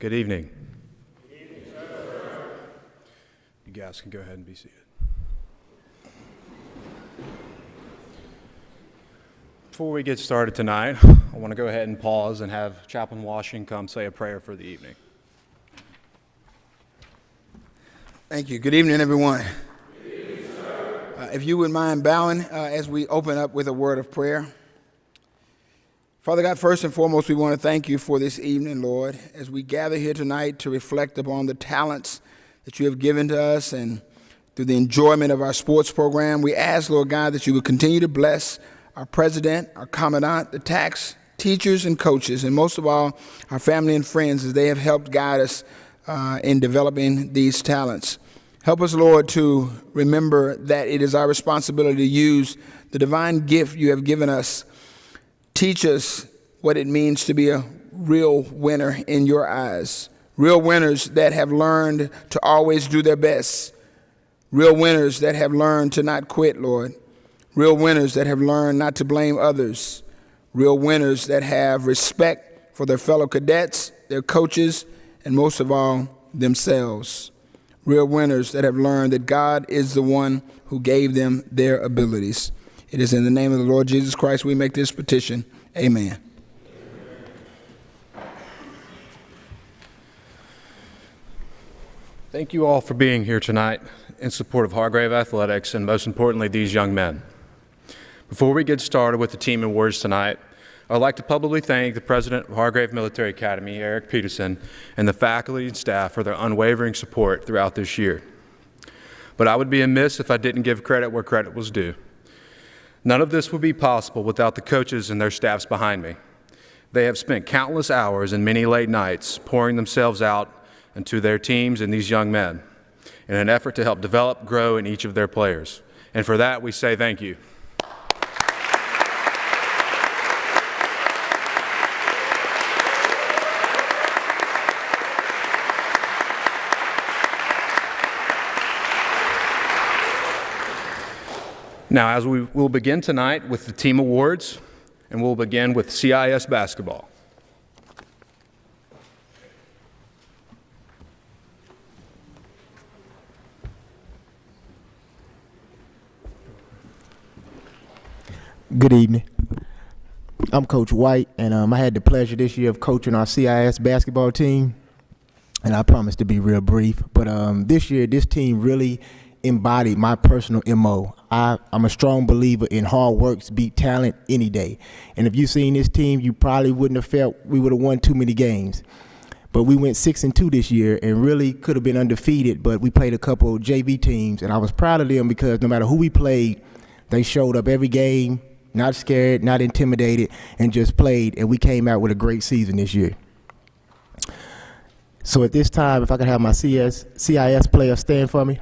Good evening. You guys can go ahead and be seated. Before we get started tonight, I want to go ahead and pause and have Chaplain Washington come say a prayer for the evening. Thank you. Good evening, everyone. Good evening, sir. If you wouldn't mind bowing as we open up with a word of prayer. Father God, first and foremost, we want to thank you for this evening, Lord, as we gather here tonight to reflect upon the talents that you have given to us and through the enjoyment of our sports program. We ask, Lord God, that you would continue to bless our president, our commandant, the tax teachers and coaches, and most of all, our family and friends as they have helped guide us in developing these talents. Help us, Lord, to remember that it is our responsibility to use the divine gift you have given us. Teach us what it means to be a real winner in your eyes. Real winners that have learned to always do their best. Real winners that have learned to not quit, Lord. Real winners that have learned not to blame others. Real winners that have respect for their fellow cadets, their coaches, and most of all, themselves. Real winners that have learned that God is the one who gave them their abilities. It is in the name of the Lord Jesus Christ we make this petition. Amen. Thank you all for being here tonight in support of Hargrave Athletics and most importantly, these young men. Before we get started with the team awards tonight, I'd like to publicly thank the president of Hargrave Military Academy, Eric Peterson, and the faculty and staff for their unwavering support throughout this year. But I would be amiss if I didn't give credit where credit was due. None of this would be possible without the coaches and their staffs behind me. They have spent countless hours and many late nights pouring themselves out into their teams and these young men in an effort to help develop, grow in each of their players. And for that, we say thank you. Now, as we will begin tonight with the team awards, and we'll begin with CIS basketball. Good evening. I'm Coach White, and I had the pleasure this year of coaching our CIS basketball team, and I promise to be real brief. But this year, this team really embodied my personal MO. I'm a strong believer in hard work beat talent any day. And if you've seen this team, you probably wouldn't have felt we would have won too many games. But we went 6-2 this year and really could have been undefeated, but we played a couple JV teams, and I was proud of them because no matter who we played, they showed up every game, not scared, not intimidated, and just played, and we came out with a great season this year. So at this time, if I could have my CIS players stand for me.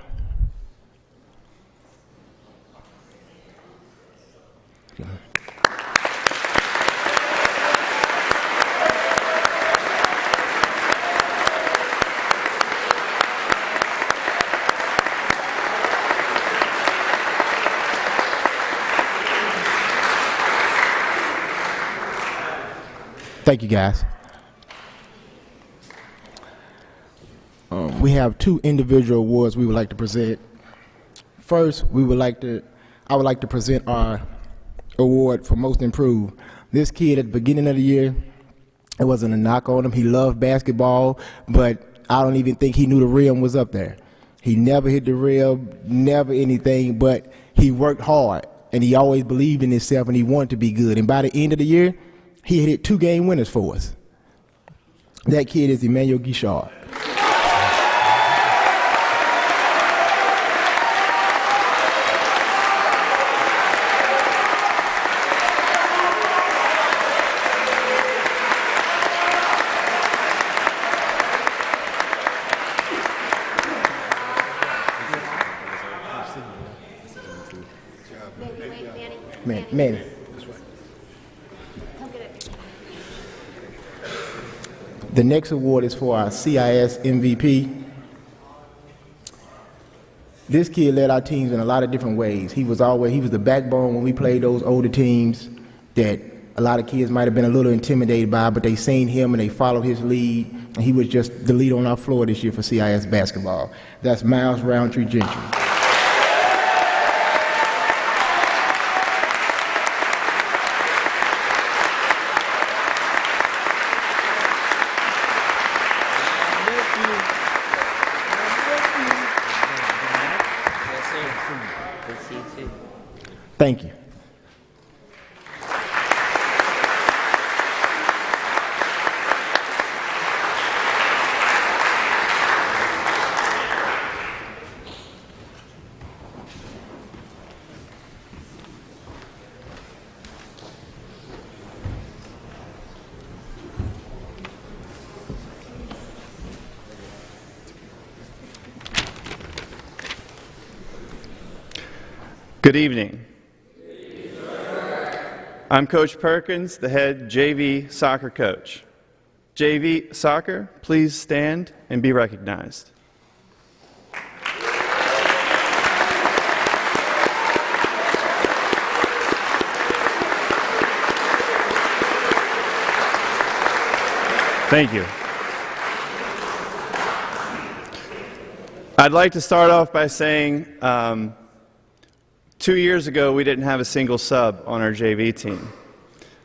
Thank you, guys. We have two individual awards we would like to present. First, I would like to present our award for most improved. This kid at the beginning of the year, it wasn't a knock on him. He loved basketball, but I don't even think he knew the rim was up there. He never hit the rim, never anything, but he worked hard, and he always believed in himself, and he wanted to be good. And by the end of the year, he hit 2 game winners for us. That kid is Emmanuel Guichard. Manny. The next award is for our CIS MVP. This kid led our teams in a lot of different ways. He was the backbone when we played those older teams that a lot of kids might have been a little intimidated by, but they seen him and they followed his lead, and he was just the leader on our floor this year for CIS basketball. That's Miles Roundtree Gentry. Thank you. Good evening. I'm Coach Perkins, the head JV soccer coach. JV soccer, please stand and be recognized. Thank you. I'd like to start off by saying 2 years ago, we didn't have a single sub on our JV team.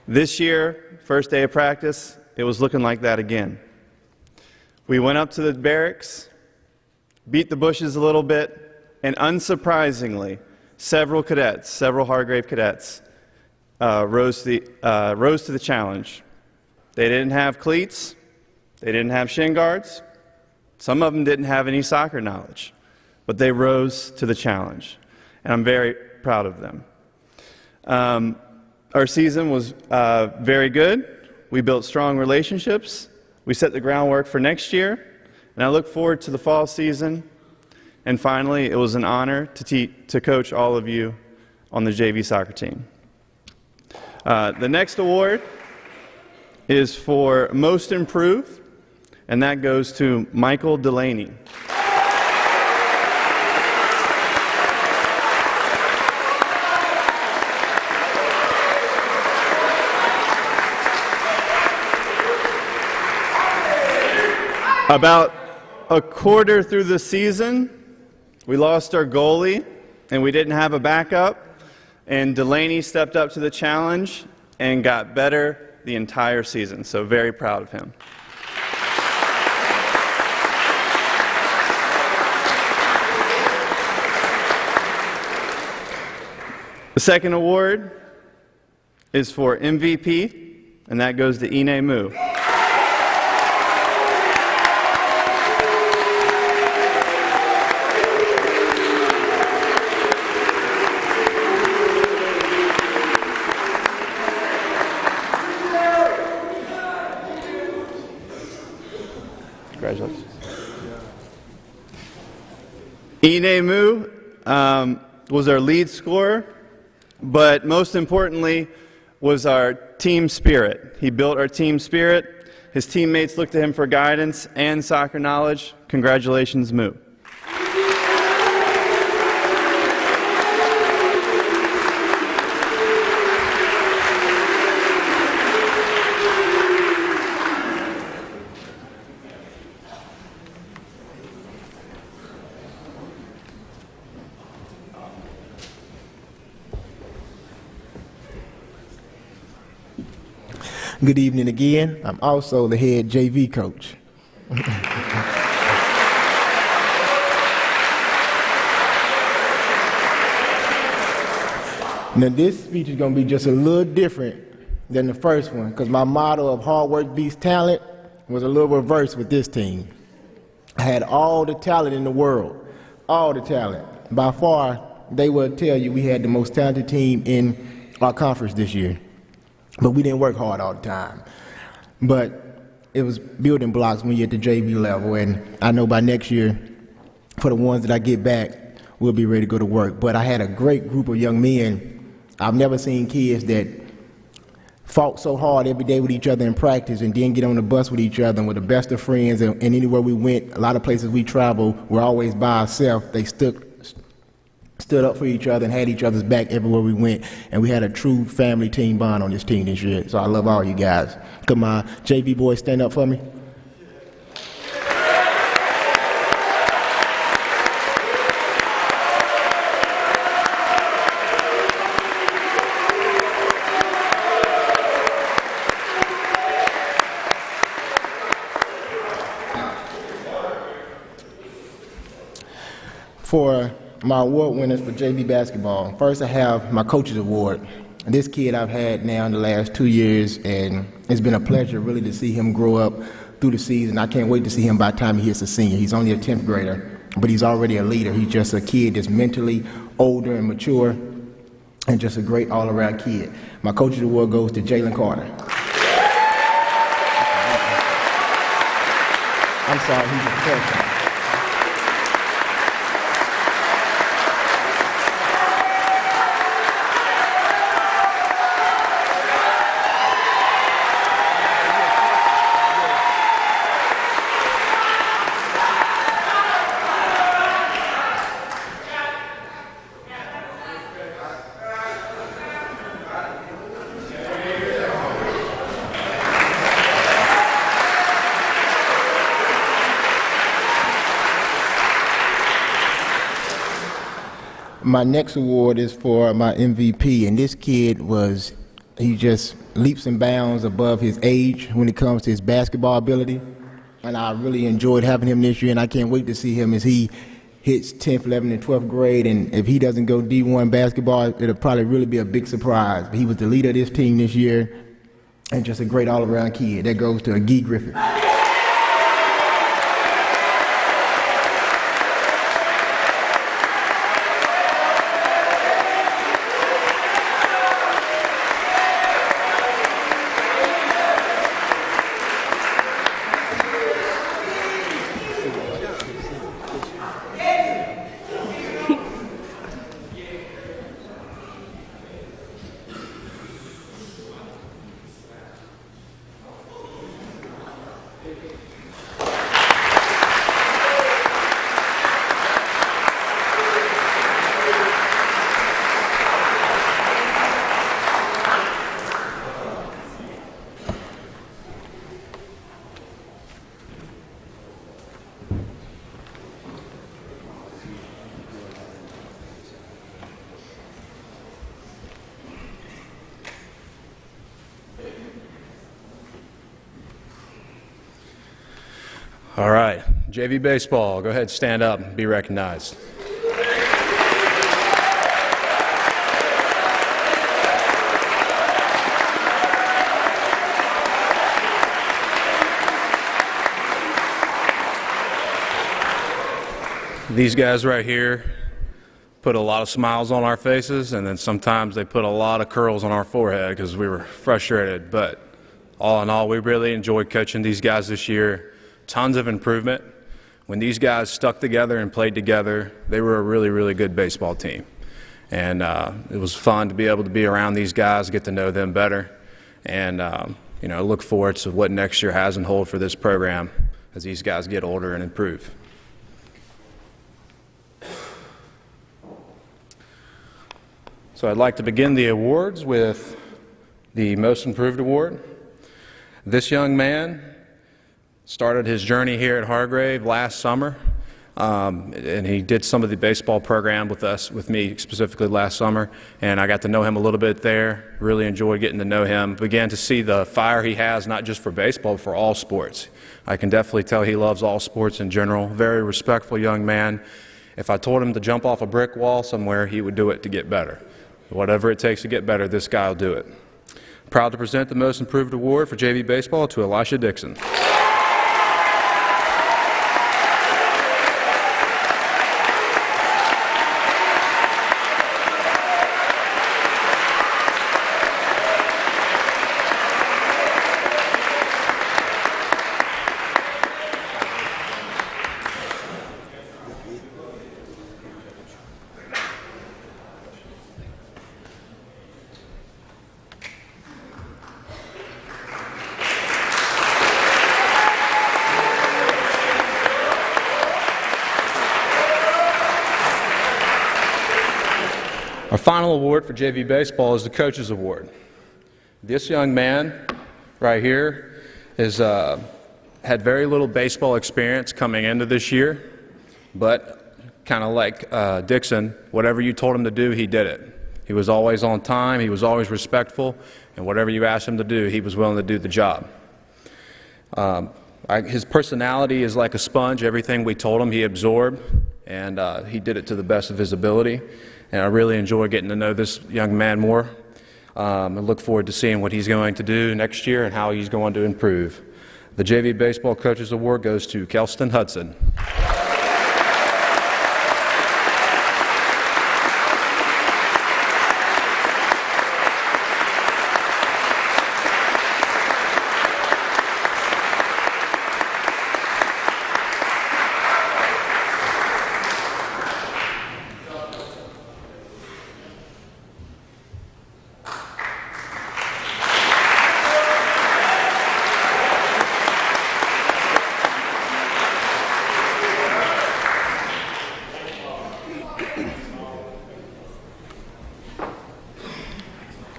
This year, first day of practice, it was looking like that again. We went up to the barracks, beat the bushes a little bit, and unsurprisingly, several Hargrave cadets, rose to the challenge. They didn't have cleats, they didn't have shin guards, some of them didn't have any soccer knowledge, but they rose to the challenge, and I'm very proud of them. Our season was very good. We built strong relationships. We set the groundwork for next year, and I look forward to the fall season. And finally, it was an honor to coach all of you on the JV soccer team. The next award is for Most Improved, and that goes to Michael Delaney. About a quarter through the season, we lost our goalie, and we didn't have a backup, and Delaney stepped up to the challenge and got better the entire season, so very proud of him. The second award is for MVP, and that goes to Ine Mu. Congratulations. Ine Mu was our lead scorer, but most importantly was our team spirit. He built our team spirit. His teammates looked to him for guidance and soccer knowledge. Congratulations, Mu. Good evening again. I'm also the head JV coach. Now this speech is going to be just a little different than the first one because my motto of hard work beats talent was a little reversed with this team. I had all the talent in the world, all the talent. By far, they will tell you we had the most talented team in our conference this year. But we didn't work hard all the time. But it was building blocks when you're at the JV level, and I know by next year, for the ones that I get back, we'll be ready to go to work. But I had a great group of young men. I've never seen kids that fought so hard every day with each other in practice and then get on the bus with each other and were the best of friends. And anywhere we went, a lot of places we traveled, we're always by ourselves. They stuck stood up for each other and had each other's back everywhere we went, and we had a true family team bond on this team this year. So I love all you guys. Could my JV boys stand up for me? For my award winners for JV basketball, first I have my coach's award. This kid I've had now in the last 2 years, and it's been a pleasure really to see him grow up through the season. I can't wait to see him by the time he hits a senior. He's only a 10th grader, but he's already a leader. He's just a kid that's mentally older and mature, and just a great all-around kid. My coach's award goes to Jalen Carter. I'm sorry, he's a freshman. My next award is for my MVP, and this kid he just leaps and bounds above his age when it comes to his basketball ability, and I really enjoyed having him this year, and I can't wait to see him as he hits 10th, 11th, and 12th grade, and if he doesn't go D1 basketball, it'll probably really be a big surprise. He was the leader of this team this year, and just a great all-around kid. That goes to Guy Griffith. All right, JV baseball, go ahead, stand up and be recognized. These guys right here put a lot of smiles on our faces, and then sometimes they put a lot of curls on our forehead because we were frustrated. But all in all, we really enjoyed coaching these guys this year. Tons of improvement. When these guys stuck together and played together, they were a really, really good baseball team. And it was fun to be able to be around these guys, get to know them better, and look forward to what next year has in hold for this program as these guys get older and improve. So I'd like to begin the awards with the Most Improved Award. This young man started his journey here at Hargrave last summer, and he did some of the baseball program with me specifically last summer, and I got to know him a little bit there. Really enjoyed getting to know him. Began to see the fire he has, not just for baseball, but for all sports. I can definitely tell he loves all sports in general. Very respectful young man. If I told him to jump off a brick wall somewhere, he would do it to get better. Whatever it takes to get better, this guy will do it. Proud to present the Most Improved Award for JV baseball to Elisha Dixon. final award for JV baseball is the Coaches Award. This young man right here has had very little baseball experience coming into this year, but kind of like Dixon, whatever you told him to do, he did it. He was always on time, he was always respectful, and whatever you asked him to do, he was willing to do the job. His personality is like a sponge. Everything we told him, he absorbed, and he did it to the best of his ability. And I really enjoy getting to know this young man more. I look forward to seeing what he's going to do next year and how he's going to improve. The JV Baseball Coaches Award goes to Kelston Hudson.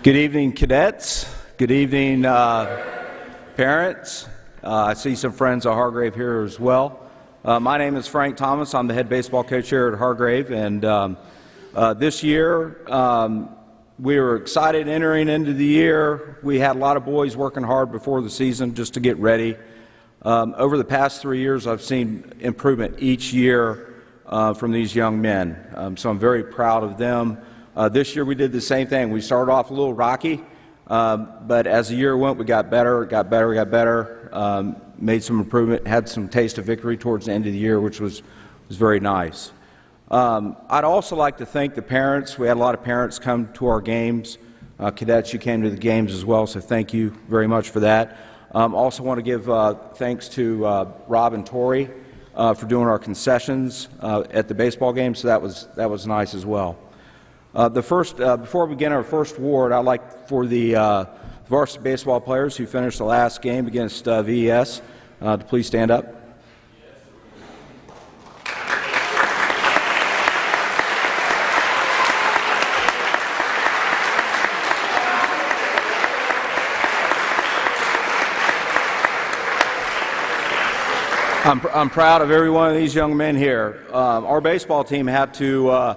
Good evening, cadets. Good evening, parents. I see some friends of Hargrave here as well. My name is Frank Thomas. I'm the head baseball coach here at Hargrave, and this year we were excited entering into the year. We had a lot of boys working hard before the season just to get ready. Over the past 3 years, I've seen improvement each year from these young men, so I'm very proud of them. This year we did the same thing. We started off a little rocky, but as the year went, we got better, made some improvement, had some taste of victory towards the end of the year, which was very nice. I'd also like to thank the parents. We had a lot of parents come to our games. Cadets, you came to the games as well, so thank you very much for that. Also want to give thanks to Rob and Tori for doing our concessions at the baseball game, so that was nice as well. Before we begin our first award, I'd like for the varsity baseball players who finished the last game against VES to please stand up. I'm proud of every one of these young men here. Our baseball team had to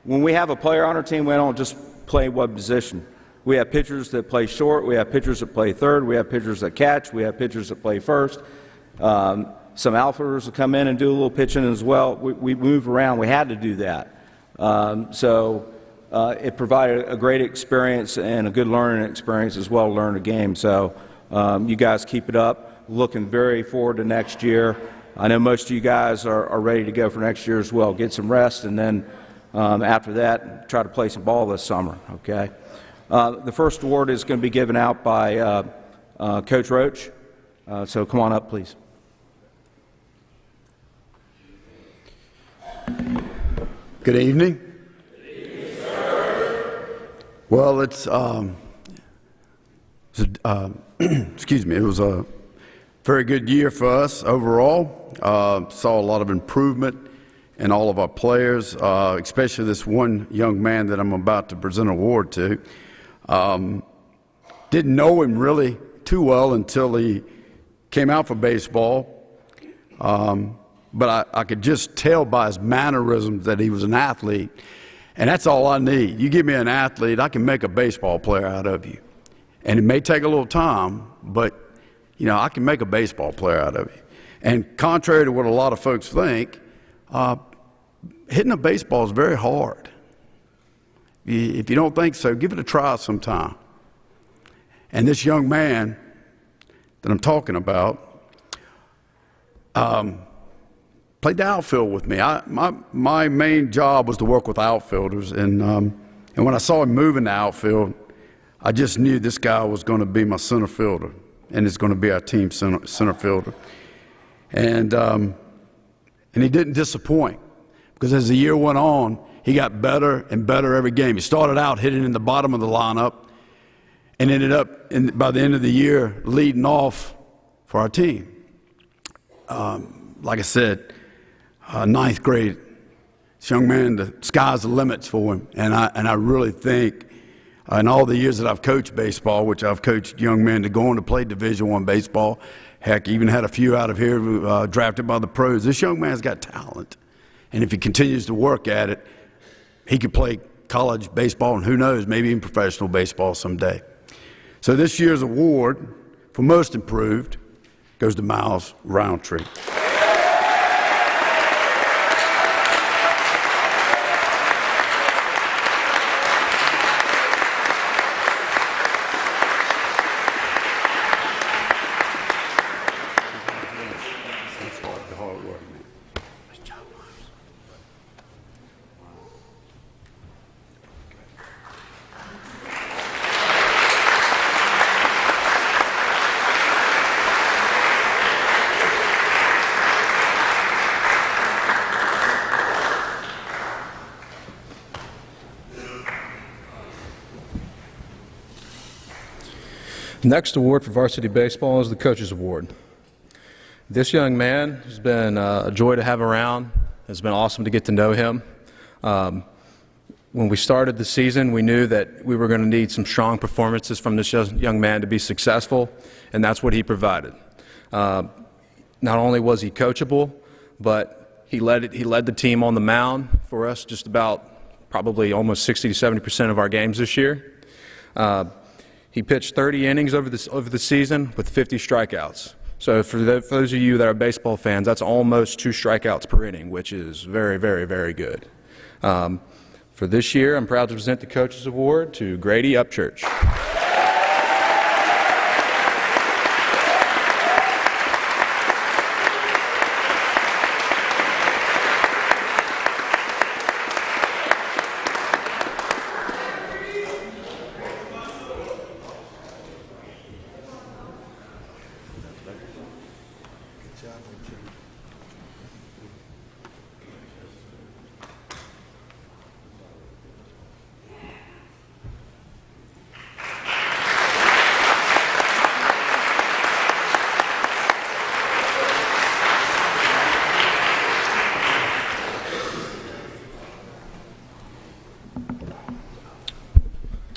when we have a player on our team, we don't just play one position. We have pitchers that play short, we have pitchers that play third, we have pitchers that catch, we have pitchers that play first. Some outfielders will come in and do a little pitching as well. We move around. We had to do that. It provided a great experience and a good learning experience as well to learn the game. So you guys keep it up. Looking very forward to next year. I know most of you guys are ready to go for next year as well. Get some rest, and then after that, try to play some ball this summer, okay? The first award is going to be given out by Coach Roach. So come on up, please. Good evening. Good evening, sir. Well, excuse me, it was a very good year for us overall. Saw a lot of improvement in all of our players, especially this one young man that I'm about to present an award to. Didn't know him really too well until he came out for baseball, but I could just tell by his mannerisms that he was an athlete, and that's all I need. You give me an athlete, I can make a baseball player out of you. And it may take a little time, but you know, I can make a baseball player out of you. And contrary to what a lot of folks think, hitting a baseball is very hard. If you don't think so, give it a try sometime. And this young man that I'm talking about played the outfield with me. My main job was to work with outfielders, and when I saw him move in the outfield, I just knew this guy was going to be my center fielder, and it's going to be our team center fielder. And he didn't disappoint, because as the year went on, he got better and better every game. He started out hitting in the bottom of the lineup and ended up, by the end of the year, leading off for our team. Like I said, ninth grade This young man, the sky's the limits for him. And I really think in all the years that I've coached baseball, which I've coached young men to go on to play Division I baseball, heck, even had a few out of here drafted by the pros, this young man's got talent. And if he continues to work at it, he could play college baseball and who knows, maybe even professional baseball someday. So this year's award for most improved goes to Miles Roundtree. The next award for varsity baseball is the Coaches Award. This young man has been a joy to have around. It's been awesome to get to know him. When we started the season, we knew that we were going to need some strong performances from this young man to be successful, and that's what he provided. Not only was he coachable, but he led the team on the mound for us just about probably almost 60 to 70% of our games this year. He pitched 30 innings over the season with 50 strikeouts. So for those of you that are baseball fans, that's almost 2 strikeouts per inning, which is very, very, very good. For this year, I'm proud to present the Coaches Award to Grady Upchurch.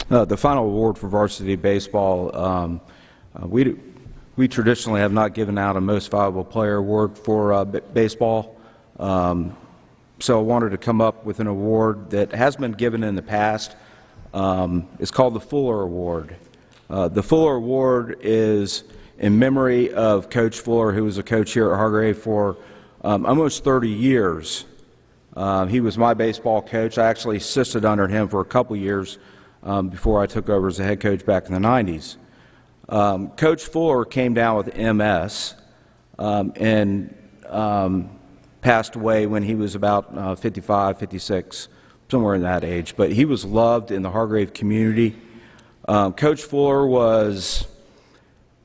The final award for varsity baseball, we traditionally have not given out a most valuable player award for baseball. So I wanted to come up with an award that has been given in the past. It's called the Fuller Award. The Fuller Award is in memory of Coach Fuller, who was a coach here at Hargrave for almost 30 years. He was my baseball coach. I actually assisted under him for a couple years before I took over as the head coach back in the 90s. Coach Fuller came down with MS and passed away when he was about 55, 56, somewhere in that age. But he was loved in the Hargrave community. Coach Fuller was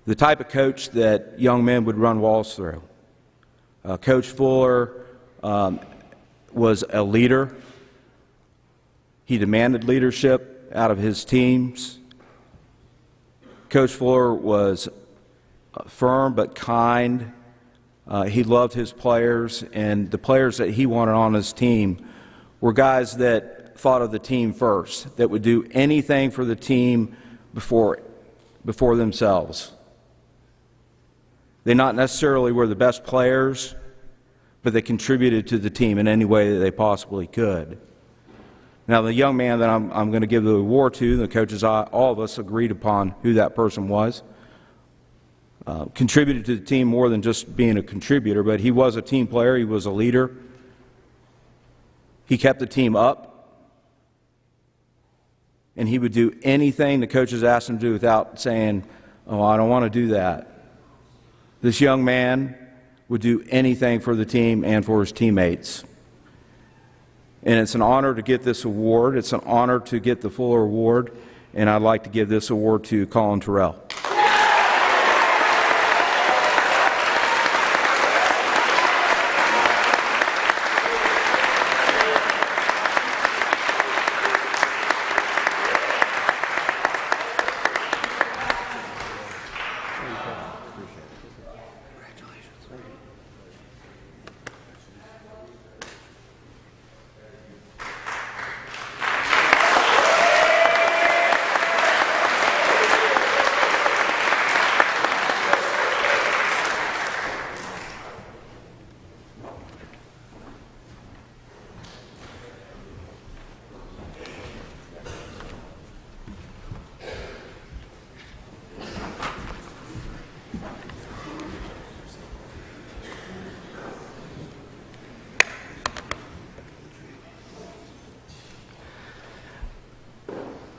the type of coach that young men would run walls through. Coach Fuller was a leader. He demanded leadership out of his teams. Coach Fuller was firm but kind. He loved his players, and the players that he wanted on his team were guys that thought of the team first, that would do anything for the team before themselves. They not necessarily were the best players, but they contributed to the team in any way that they possibly could. Now, the young man that I'm going to give the award to, the coaches, all of us agreed upon who that person was. Contributed to the team more than just being a contributor, but he was a team player, he was a leader. He kept the team up, and he would do anything the coaches asked him to do without saying, "Oh, I don't want to do that." This young man would do anything for the team and for his teammates. And it's an honor to get this award. It's an honor to get the Fuller Award, and I'd like to give this award to Colin Terrell.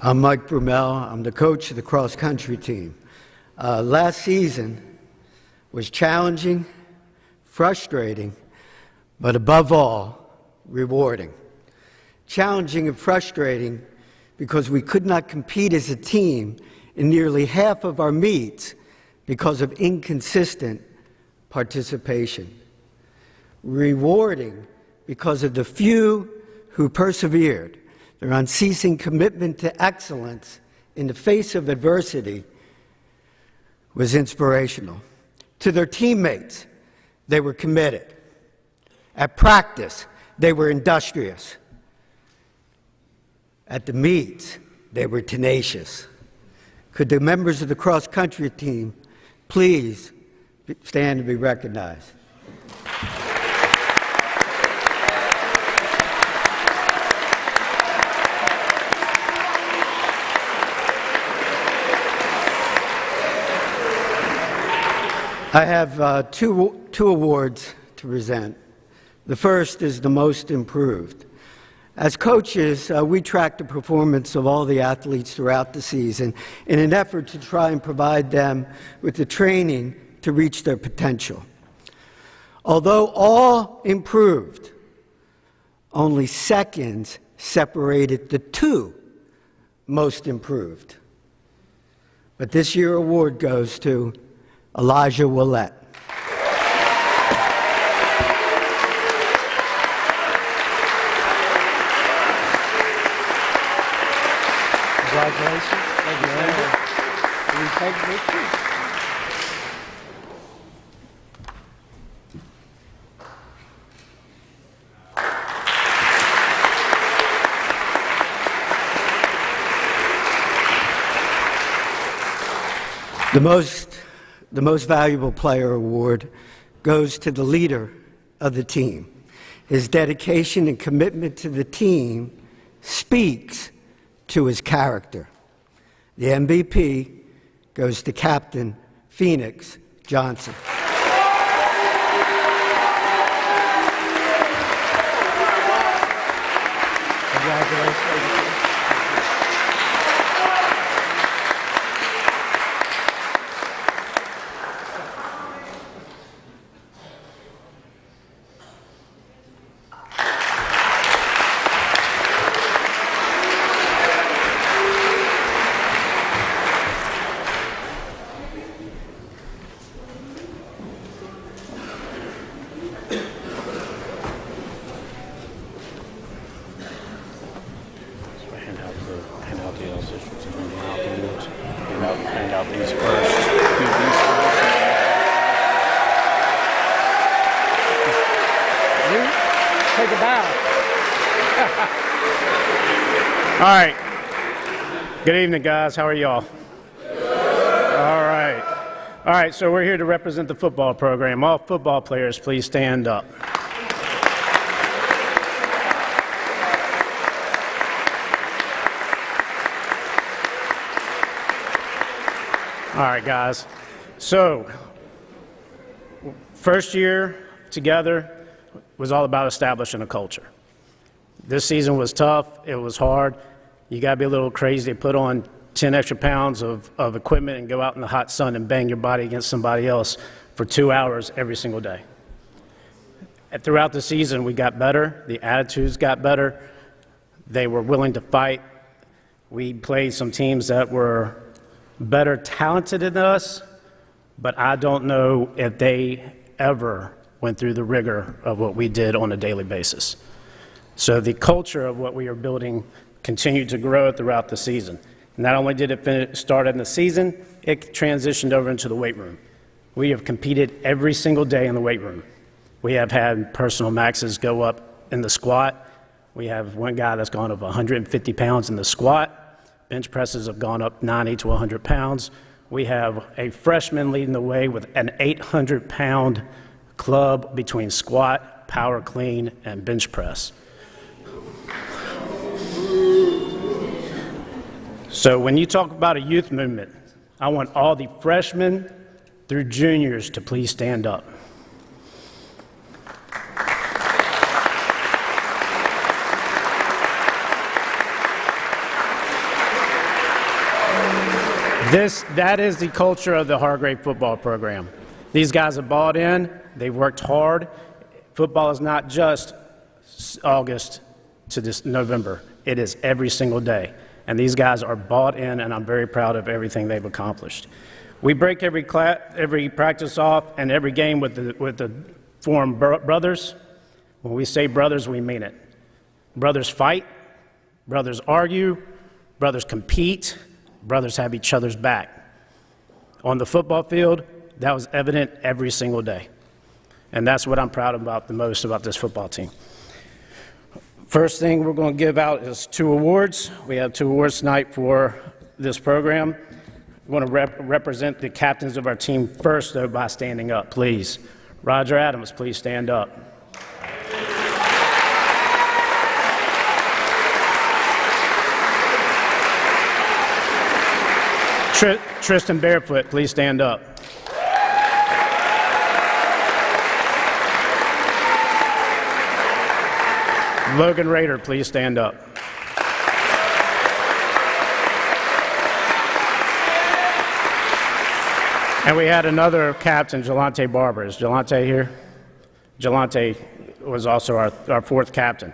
I'm Mike Brumell. I'm the coach of the cross-country team. Last season was challenging, frustrating, but above all, rewarding. Challenging and frustrating because we could not compete as a team in nearly half of our meets because of inconsistent participation. Rewarding because of the few who persevered. Their unceasing commitment to excellence in the face of adversity was inspirational. To their teammates, they were committed. At practice, they were industrious. At the meets, they were tenacious. Could the members of the cross-country team please stand to be recognized? I have two awards to present. The first is the most improved. As coaches, we track the performance of all the athletes throughout the season in an effort to try and provide them with the training to reach their potential. Although all improved, only seconds separated the two most improved. But this year's award goes to Elijah Willett. Congratulations. Thank you, Andrew. Will you take victory? The most valuable player award goes to the leader of the team. His dedication and commitment to the team speaks to his character. The MVP goes to Captain Phoenix Johnson. Congratulations. Hand out these first. Take a bow. All right. Good evening, guys. How are y'all? All right. All right, so we're here to represent the football program. All football players, please stand up. All right, guys. So, first year together was all about establishing a culture. This season was tough. It was hard. You got to be a little crazy to put on 10 extra pounds of equipment and go out in the hot sun and bang your body against somebody else for 2 hours every single day. And throughout the season, we got better. The attitudes got better. They were willing to fight. We played some teams that were better talented than us, but I don't know if they ever went through the rigor of what we did on a daily basis. So the culture of what we are building continued to grow throughout the season. Not only did it start in the season, it transitioned over into the weight room. We have competed every single day in the weight room. We have had personal maxes go up in the squat. We have one guy that's gone up 150 pounds in the squat. Bench presses have gone up 90 to 100 pounds. We have a freshman leading the way with an 800-pound club between squat, power clean, and bench press. So when you talk about a youth movement, I want all the freshmen through juniors to please stand up. That is the culture of the Hargrave football program. These guys have bought in. They've worked hard. Football is not just August to this November. It is every single day. And these guys are bought in, and I'm very proud of everything they've accomplished. We break every practice off and every game with the form brothers. When we say brothers, we mean it. Brothers fight. Brothers argue. Brothers compete. Brothers have each other's back. On the football field, that was evident every single day. And that's what I'm proud about the most about this football team. First thing we're going to give out is 2 awards. We have 2 awards tonight for this program. We want to represent the captains of our team first, though, by standing up, please. Roger Adams, please stand up. Tristan Barefoot, please stand up. Logan Rader, please stand up. And we had another captain, Jelante Barber. Is Jelante here? Jelante was also our 4th captain.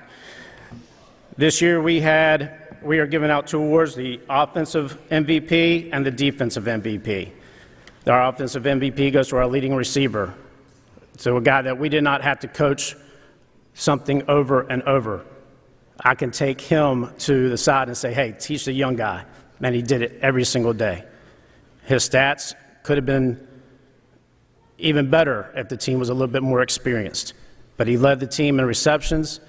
This year we are giving out 2 awards, the offensive MVP and the defensive MVP. Our offensive MVP goes to our leading receiver, so a guy that we did not have to coach something over and over. I can take him to the side and say, hey, teach the young guy. Man, he did it every single day. His stats could have been even better if the team was a little bit more experienced. But he led the team in receptions.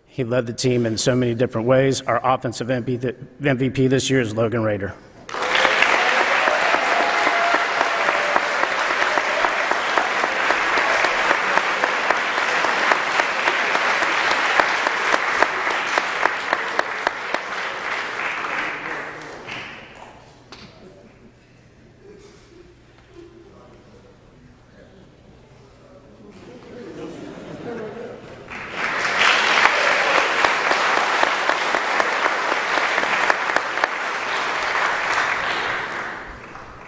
He led the team in so many different ways. Our offensive MVP this year is Logan Rader.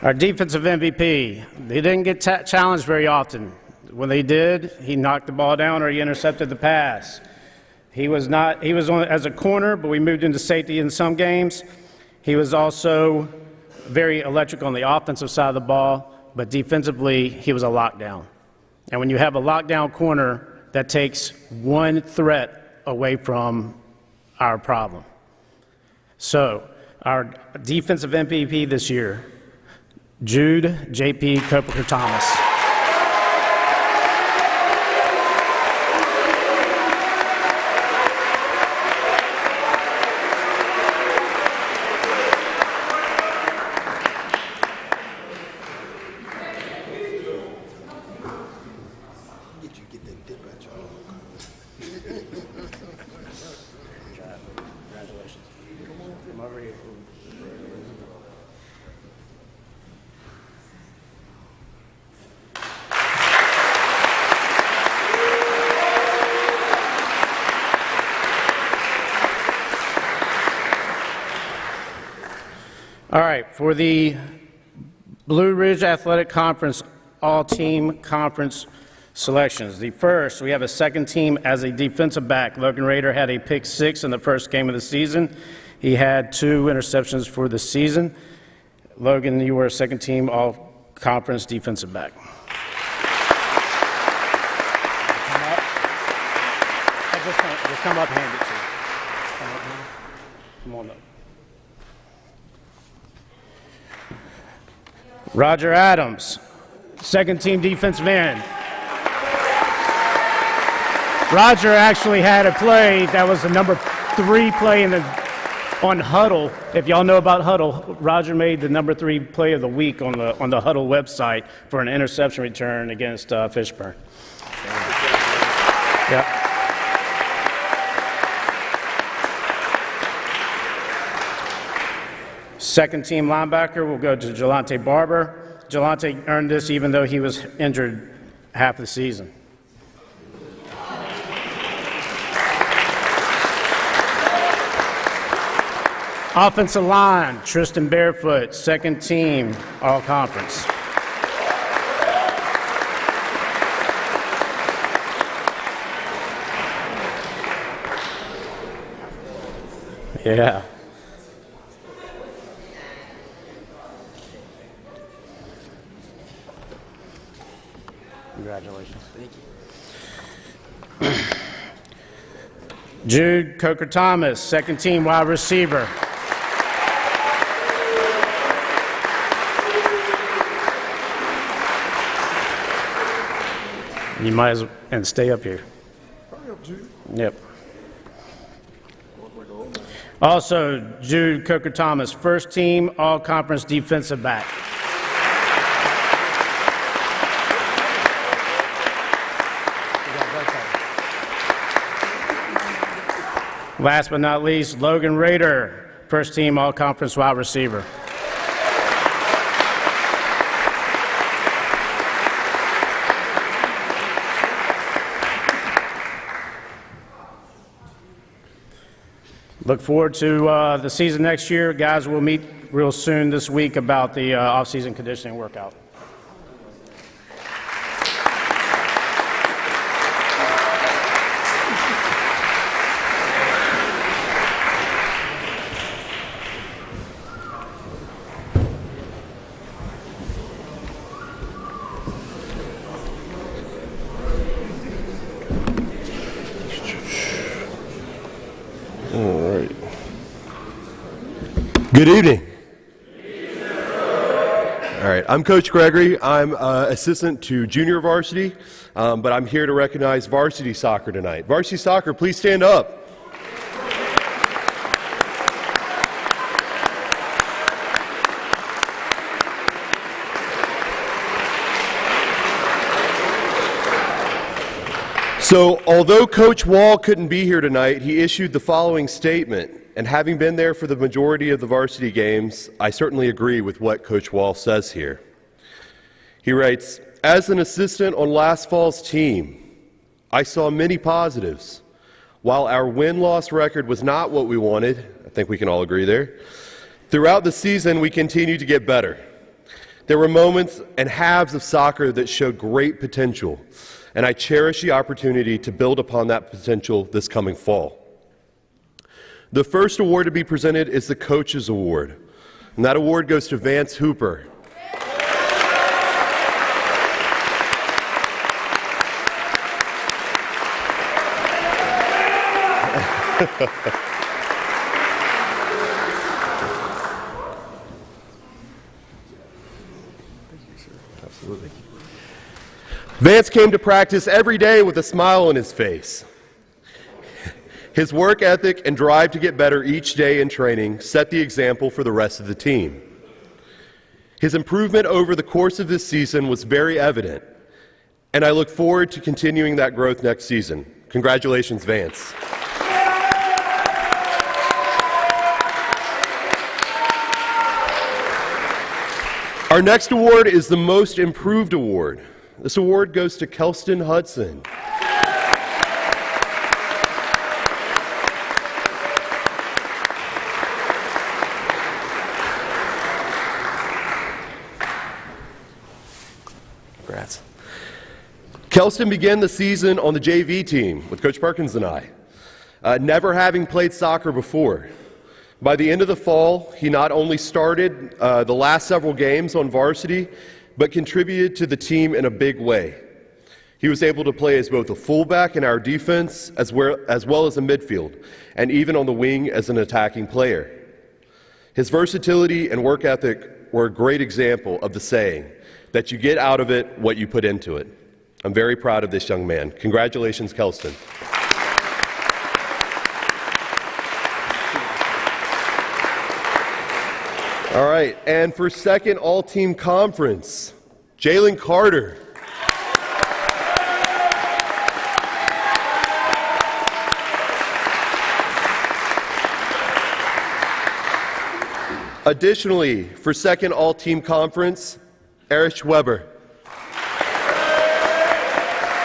Our defensive MVP, they didn't get challenged very often. When they did, he knocked the ball down or he intercepted the pass. He was on as a corner, but we moved into safety in some games. He was also very electric on the offensive side of the ball, but defensively, he was a lockdown. And when you have a lockdown corner, that takes one threat away from our problem. So, our defensive MVP this year, Jude J.P. Copaker-Thomas. All right, for the Blue Ridge Athletic Conference all-team conference selections. The first, we have a second team as a defensive back. Logan Rader had a pick 6 in the first game of the season. He had 2 interceptions for the season. Logan, you were a second team all-conference defensive back. Just come up and hand it to you. Come on up. Roger Adams, second team defensive end. Roger actually had a play that was the number 3 play on Huddle. If y'all know about Huddle, Roger made the number 3 play of the week on the Huddle website for an interception return against Fishburne. Yeah. Second team linebacker will go to Jelante Barber. Jelante earned this even though he was injured half the season. Offensive line, Tristan Barefoot, second team, all conference. Yeah. Congratulations. Thank you. Jude Coker-Thomas, second team wide receiver. You might as well, and stay up here. Yep. Also, Jude Coker-Thomas, first team all-conference defensive back. Last but not least, Logan Rader, first team all-conference wide receiver. Look forward to the season next year. Guys, we'll meet real soon this week about the off-season conditioning workout. Good evening. All right, I'm Coach Gregory. I'm assistant to junior varsity, but I'm here to recognize varsity soccer tonight. Varsity soccer, please stand up. So, although Coach Wall couldn't be here tonight, he issued the following statement. And having been there for the majority of the varsity games, I certainly agree with what Coach Wall says here. He writes, "As an assistant on last fall's team, I saw many positives. While our win-loss record was not what we wanted, I think we can all agree there, throughout the season we continued to get better. There were moments and halves of soccer that showed great potential, and I cherish the opportunity to build upon that potential this coming fall. The first award to be presented is the Coach's Award, and that award goes to Vance Hooper. Absolutely. Vance came to practice every day with a smile on his face. His work ethic and drive to get better each day in training set the example for the rest of the team. His improvement over the course of this season was very evident, and I look forward to continuing that growth next season. Congratulations, Vance." Our next award is the Most Improved Award. This award goes to Kelston Hudson. Congrats. Kelston began the season on the JV team with Coach Perkins and I, never having played soccer before. By the end of the fall, he not only started the last several games on varsity, but contributed to the team in a big way. He was able to play as both a fullback in our defense as well as a midfield, and even on the wing as an attacking player. His versatility and work ethic were a great example of the saying that you get out of it what you put into it. I'm very proud of this young man. Congratulations, Kelston. All right, and for second all-team conference, Jalen Carter. Additionally, for second all-team conference, Erich Weber.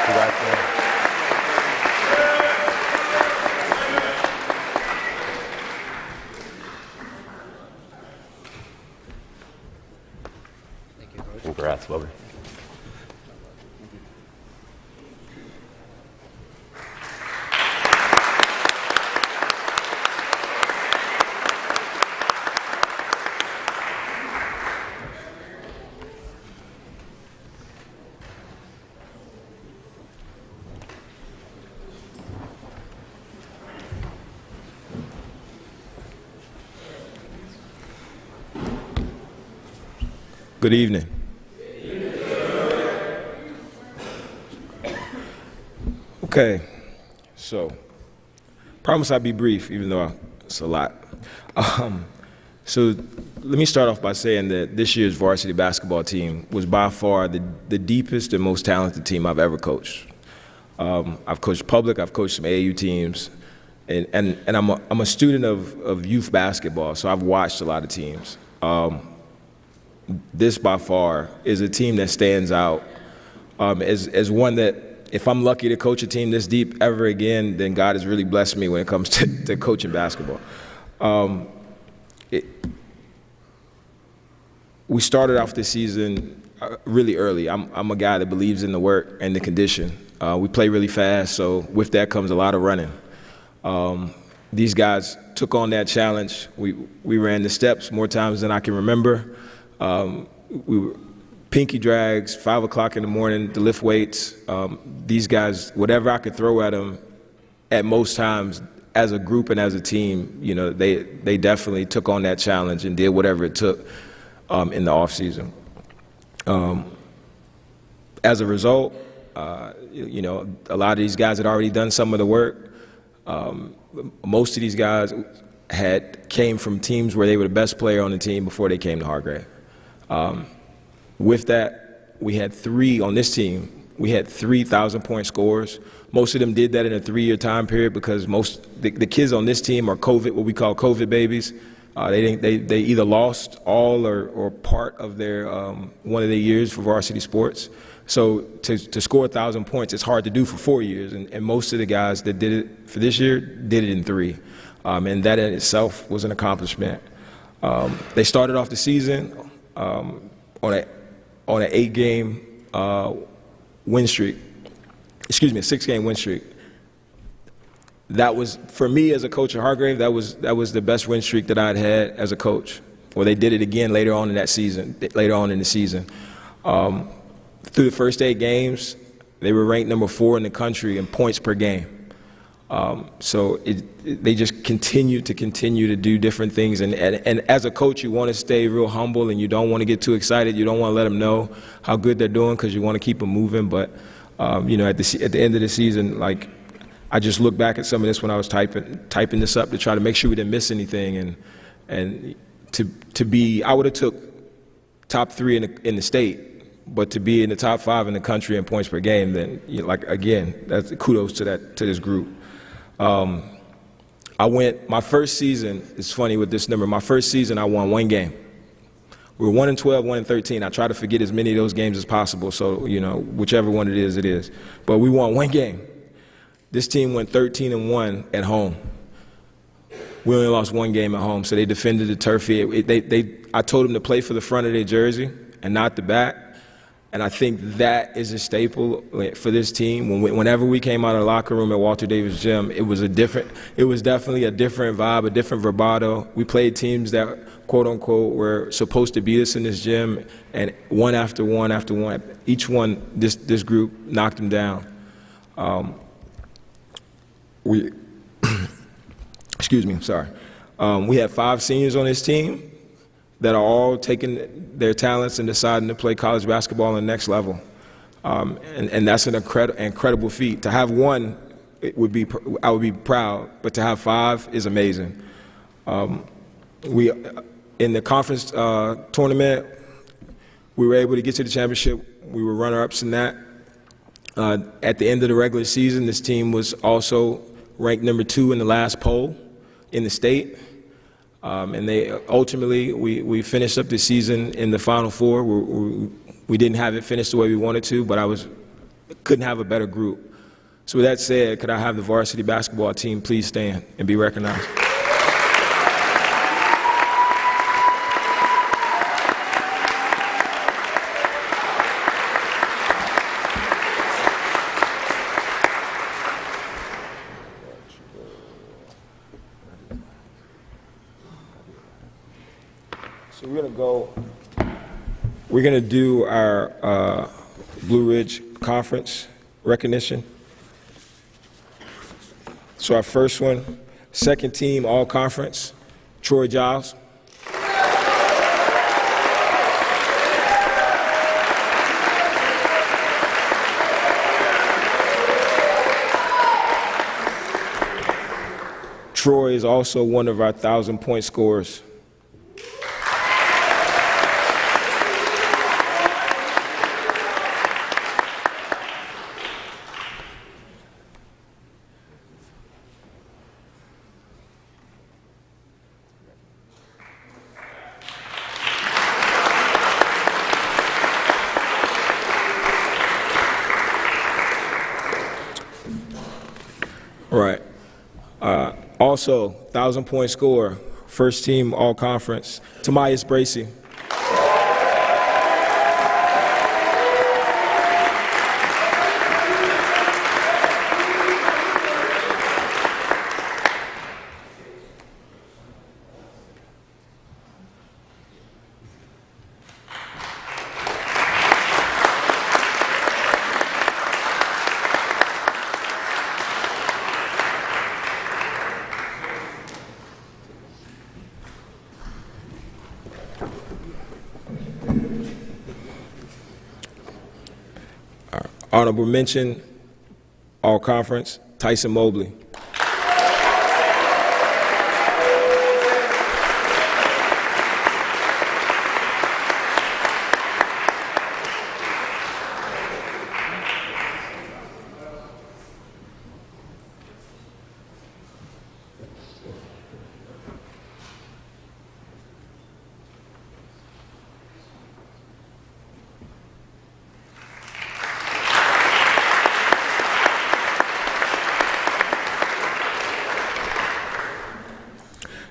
Congrats, man. Congrats, Wilbur. Good evening. Okay, so promise I'll be brief, even though it's a lot. So let me start off by saying that this year's varsity basketball team was by far the deepest and most talented team I've ever coached. I've coached public, I've coached some AAU teams, and I'm a student of youth basketball, so I've watched a lot of teams. This by far is a team that stands out as one that, if I'm lucky to coach a team this deep ever again, then God has really blessed me when it comes to coaching basketball. We started off this season really early. I'm a guy that believes in the work and the condition. We play really fast, so with that comes a lot of running. These guys took on that challenge. We ran the steps more times than I can remember. We were pinky drags, 5 o'clock in the morning to lift weights. These guys, whatever I could throw at them, at most times, as a group and as a team, you know, they definitely took on that challenge and did whatever it took in the off season. As a result, you know, a lot of these guys had already done some of the work. Most of these guys came from teams where they were the best player on the team before they came to Hargrave. With that, we had on this team, we had 3,000-point scorers. Most of them did that in a 3-year time period because the kids on this team are what we call COVID babies. They either lost all or part of their one of their years for varsity sports. So to score 1,000 points, it's hard to do for 4 years, and most of the guys that did it for this year did it in 3. And that in itself was an accomplishment. They started off the season on an 8-game win streak. Excuse me, a 6-game win streak. That was, for me as a coach at Hargrave, that was the best win streak that I'd had as a coach. Well, they did it again later on in the season. Through the first 8 games, they were ranked number 4 in the country in points per game. So they just continue to do different things. And as a coach, you want to stay real humble and you don't want to get too excited. You don't want to let them know how good they're doing because you want to keep them moving. But, you know, at the end of the season, like, I just look back at some of this when I was typing this up to try to make sure we didn't miss anything. And to be, I would have took top 3 in the state. But to be in the top 5 in the country in points per game, then, you know, like, again, that's kudos to this group. My first season, it's funny with this number, my first season I won 1 game. We were 1-12, 1-13. I try to forget as many of those games as possible, so, you know, whichever one it is. But we won 1 game. This team went 13-1 at home. We only lost 1 game at home, so they defended the turf. I told them to play for the front of their jersey and not the back. And I think that is a staple for this team. Whenever we came out of the locker room at Walter Davis Gym, it was definitely a different vibe, a different vibrato. We played teams that, quote unquote, were supposed to beat us in this gym, and one after one, each one, this group knocked them down. Excuse me, I'm sorry. We had 5 seniors on this team that are all taking their talents and deciding to play college basketball on the next level. And that's an incredible feat. To have 1, I would be proud, but to have 5 is amazing. In the conference tournament, we were able to get to the championship. We were runner-ups in that. At the end of the regular season, this team was also ranked number 2 in the last poll in the state. And we finished up the season in the Final Four. We didn't have it finished the way we wanted to, but couldn't have a better group. So with that said, could I have the varsity basketball team please stand and be recognized? we're going to do our Blue Ridge Conference recognition. So our first one, second team all-conference, Troy Giles. Troy is also one of our 1,000-point scorers. Right. Also, 1,000-point scorer, first team all-conference, Tamias Bracey. Honorable mention, all conference, Tyson Mobley.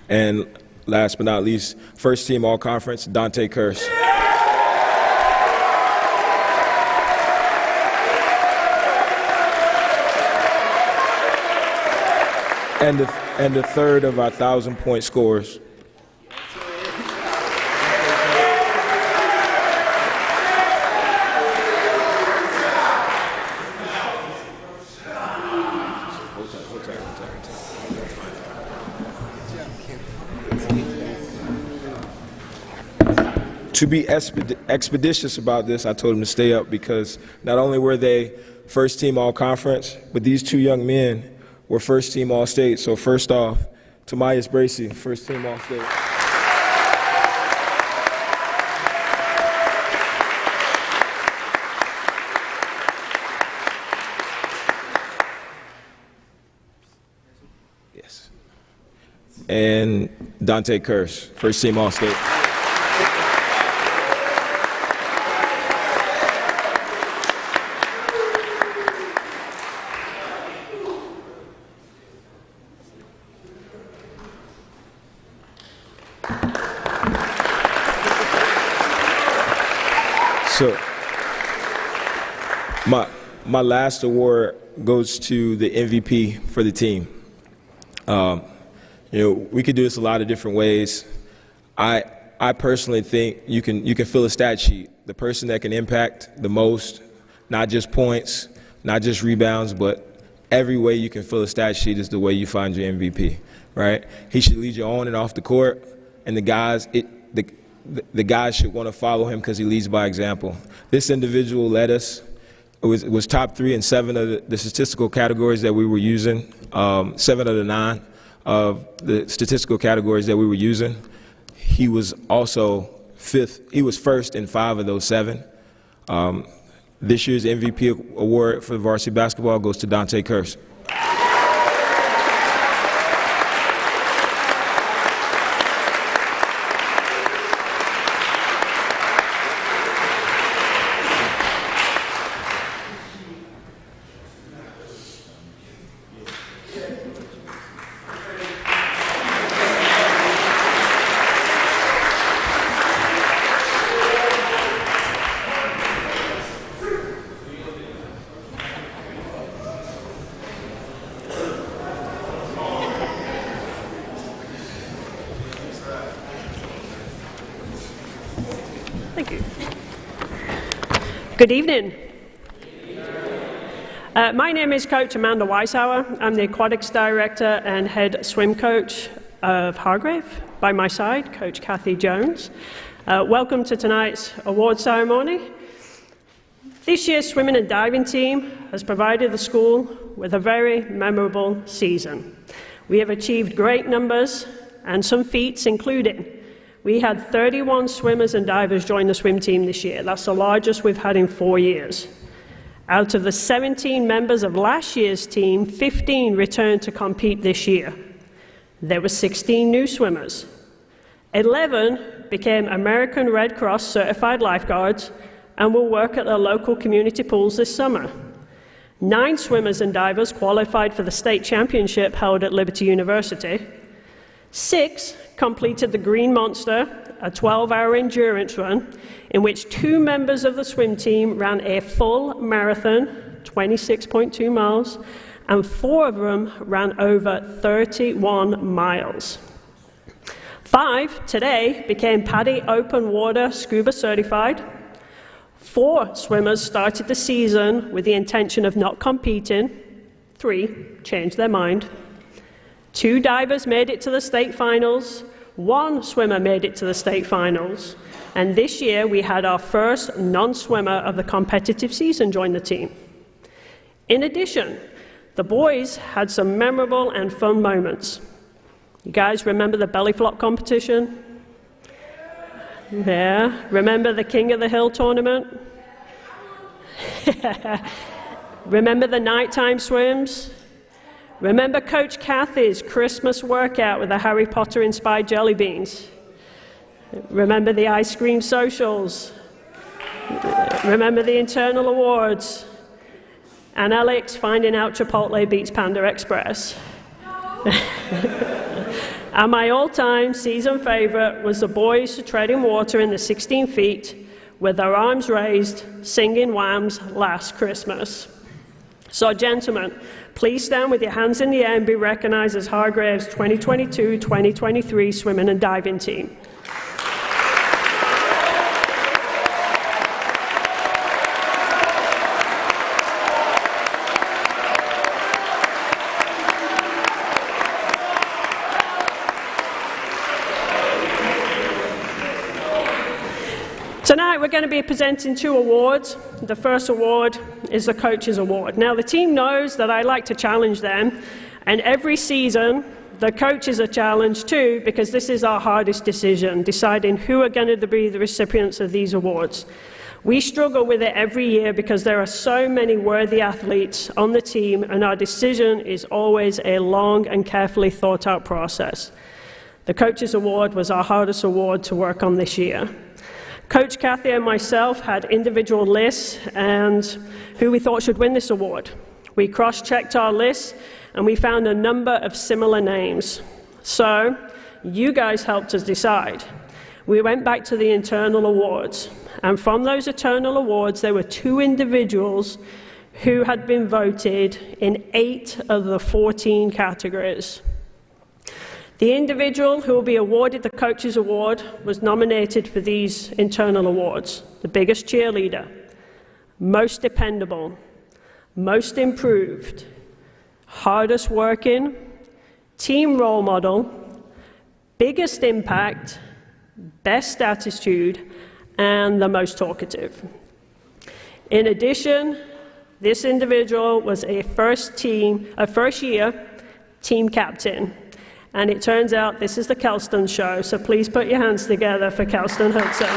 And last but not least, first team all-conference, Dante Kearse. And the third of our 1,000-point scorers. To be expeditious about this, I told him to stay up because not only were they first team all-conference, but these two young men were first team all-state. So first off, Tamias Bracey, first team all-state. Yes. And Dante Kearse, first team all-state. So my last award goes to the MVP for the team. We could do this a lot of different ways. I personally think you can fill a stat sheet. The person that can impact the most, not just points, not just rebounds, but every way you can fill a stat sheet is the way you find your MVP, right? He should lead you on and off the court, and the guys should want to follow him because he leads by example. This individual led us. It was top 3 in 7 of the statistical categories that we were using, 7 of the 9 of the statistical categories that we were using. He was also he was first in 5 of those 7. This year's MVP award for varsity basketball goes to Dante Kearse. Good evening. My name is Coach Amanda Weishauer. I'm the Aquatics Director and Head Swim Coach of Hargrave. By my side, Coach Kathy Jones. Welcome to tonight's award ceremony. This year's swimming and diving team has provided the school with a very memorable season. We have achieved great numbers and some feats, including we had 31 swimmers and divers join the swim team this year. That's the largest we've had in 4 years. Out of the 17 members of last year's team, 15 returned to compete this year. There were 16 new swimmers. 11 became American Red Cross certified lifeguards and will work at their local community pools this summer. 9 swimmers and divers qualified for the state championship held at Liberty University. 6 completed the Green Monster, a 12-hour endurance run, in which 2 members of the swim team ran a full marathon, 26.2 miles, and 4 of them ran over 31 miles. 5 today became PADI Open Water Scuba certified. 4 swimmers started the season with the intention of not competing. 3 changed their mind. 2 divers made it to the state finals. 1 swimmer made it to the state finals. And this year we had our first non-swimmer of the competitive season join the team. In addition, the boys had some memorable and fun moments. You guys remember the belly flop competition? Yeah. Remember the King of the Hill tournament? Remember the nighttime swims? Remember Coach Kathy's Christmas workout with the Harry Potter-inspired jelly beans? Remember the ice cream socials? Remember the internal awards? And Alex finding out Chipotle beats Panda Express? And my all-time season favorite was the boys treading water in the 16 feet with their arms raised, singing Wham's Last Christmas. So, gentlemen, please stand with your hands in the air and be recognized as Hargrave's 2022-2023 swimming and diving team. Tonight we're going to be presenting 2 awards. The first award is the Coach's Award. Now the team knows that I like to challenge them, and every season the coaches are challenged too, because this is our hardest decision, deciding who are going to be the recipients of these awards. We struggle with it every year because there are so many worthy athletes on the team, and our decision is always a long and carefully thought out process. The Coach's Award was our hardest award to work on this year. Coach Kathy and myself had individual lists and who we thought should win this award. We cross-checked our lists and we found a number of similar names. So you guys helped us decide. We went back to the internal awards, and from those internal awards there were 2 individuals who had been voted in 8 of the 14 categories. The individual who will be awarded the Coach's Award was nominated for these internal awards: the biggest cheerleader, most dependable, most improved, hardest working, team role model, biggest impact, best attitude, and the most talkative. In addition, this individual was a first-year team captain. And it turns out this is the Kelston show, so please put your hands together for Kelston Hudson.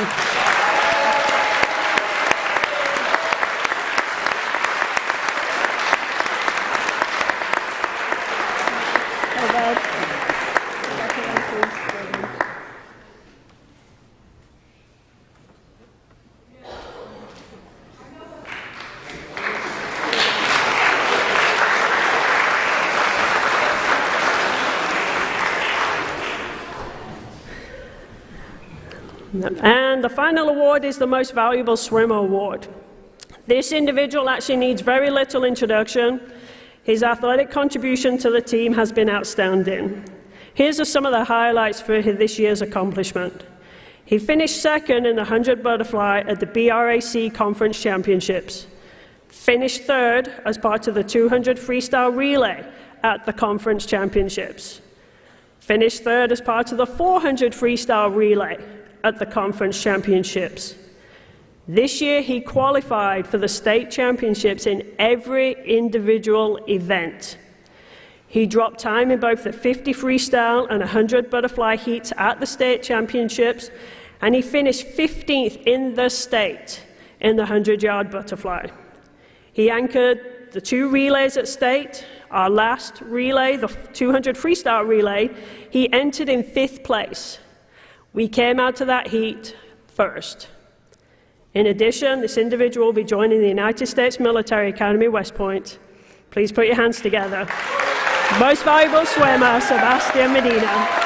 And the final award is the Most Valuable Swimmer Award. This individual actually needs very little introduction. His athletic contribution to the team has been outstanding. Here's some of the highlights for this year's accomplishment. He finished second in the 100 butterfly at the BRAC Conference Championships. Finished third as part of the 200 freestyle relay at the Conference Championships. Finished third as part of the 400 freestyle relay at the Conference Championships. This year, he qualified for the state championships in every individual event. He dropped time in both the 50 freestyle and 100 butterfly heats at the state championships, and he finished 15th in the state in the 100-yard butterfly. He anchored the 2 relays at state. Our last relay, the 200 freestyle relay, he entered in 5th place. We came out to that heat first. In addition, this individual will be joining the United States Military Academy, West Point. Please put your hands together. Most valuable swimmer, Sebastian Medina.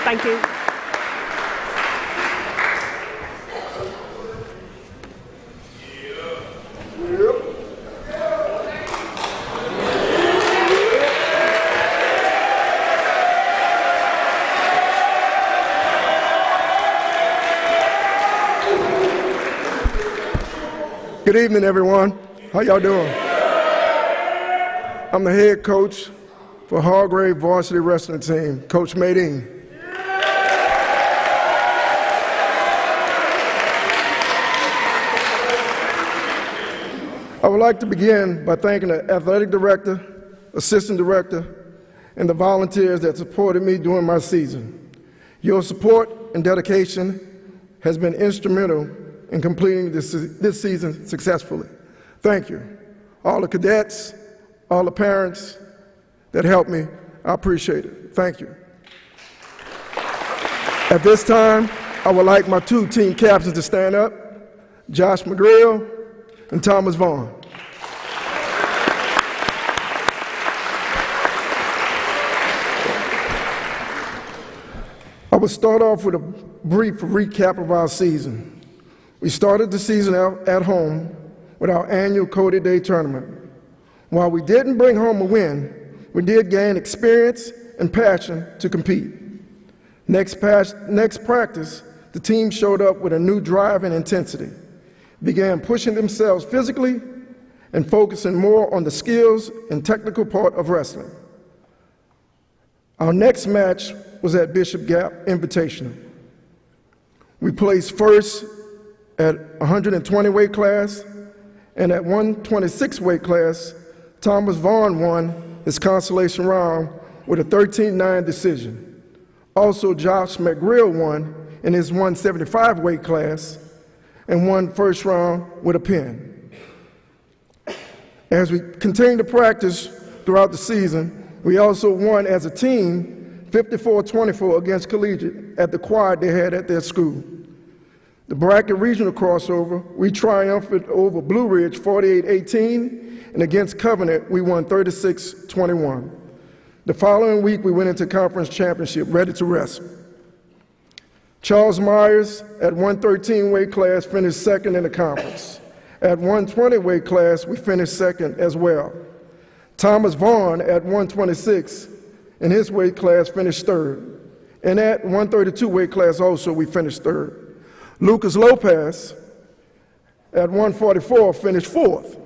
Thank you. Good evening, everyone. How y'all doing? I'm the head coach for Hargrave Varsity Wrestling Team, Coach Maydeen. I would like to begin by thanking the athletic director, assistant director, and the volunteers that supported me during my season. Your support and dedication has been instrumental in completing this season successfully. Thank you. All the cadets, all the parents that helped me, I appreciate it. Thank you. At this time, I would like my 2 team captains to stand up, Josh McGreal and Thomas Vaughn. I will start off with a brief recap of our season. We started the season out at home with our annual Cody Day tournament. While we didn't bring home a win, we did gain experience and passion to compete. Next practice, the team showed up with a new drive and intensity, began pushing themselves physically and focusing more on the skills and technical part of wrestling. Our next match was at Bishop Gap Invitational. We placed first at 120 weight class, and at 126 weight class, Thomas Vaughn won his consolation round with a 13-9 decision. Also, Josh McGreal won in his 175 weight class and won first round with a pin. As we continued to practice throughout the season, we also won as a team 54-24 against Collegiate at the quad they had at their school. The bracket regional crossover, we triumphed over Blue Ridge 48-18, and against Covenant, we won 36-21. The following week, we went into conference championship, ready to wrestle. Charles Myers, at 113 weight class, finished second in the conference. At 120 weight class, we finished second as well. Thomas Vaughn, at 126, in his weight class, finished third. And at 132 weight class also, we finished third. Lucas Lopez, at 144, finished fourth.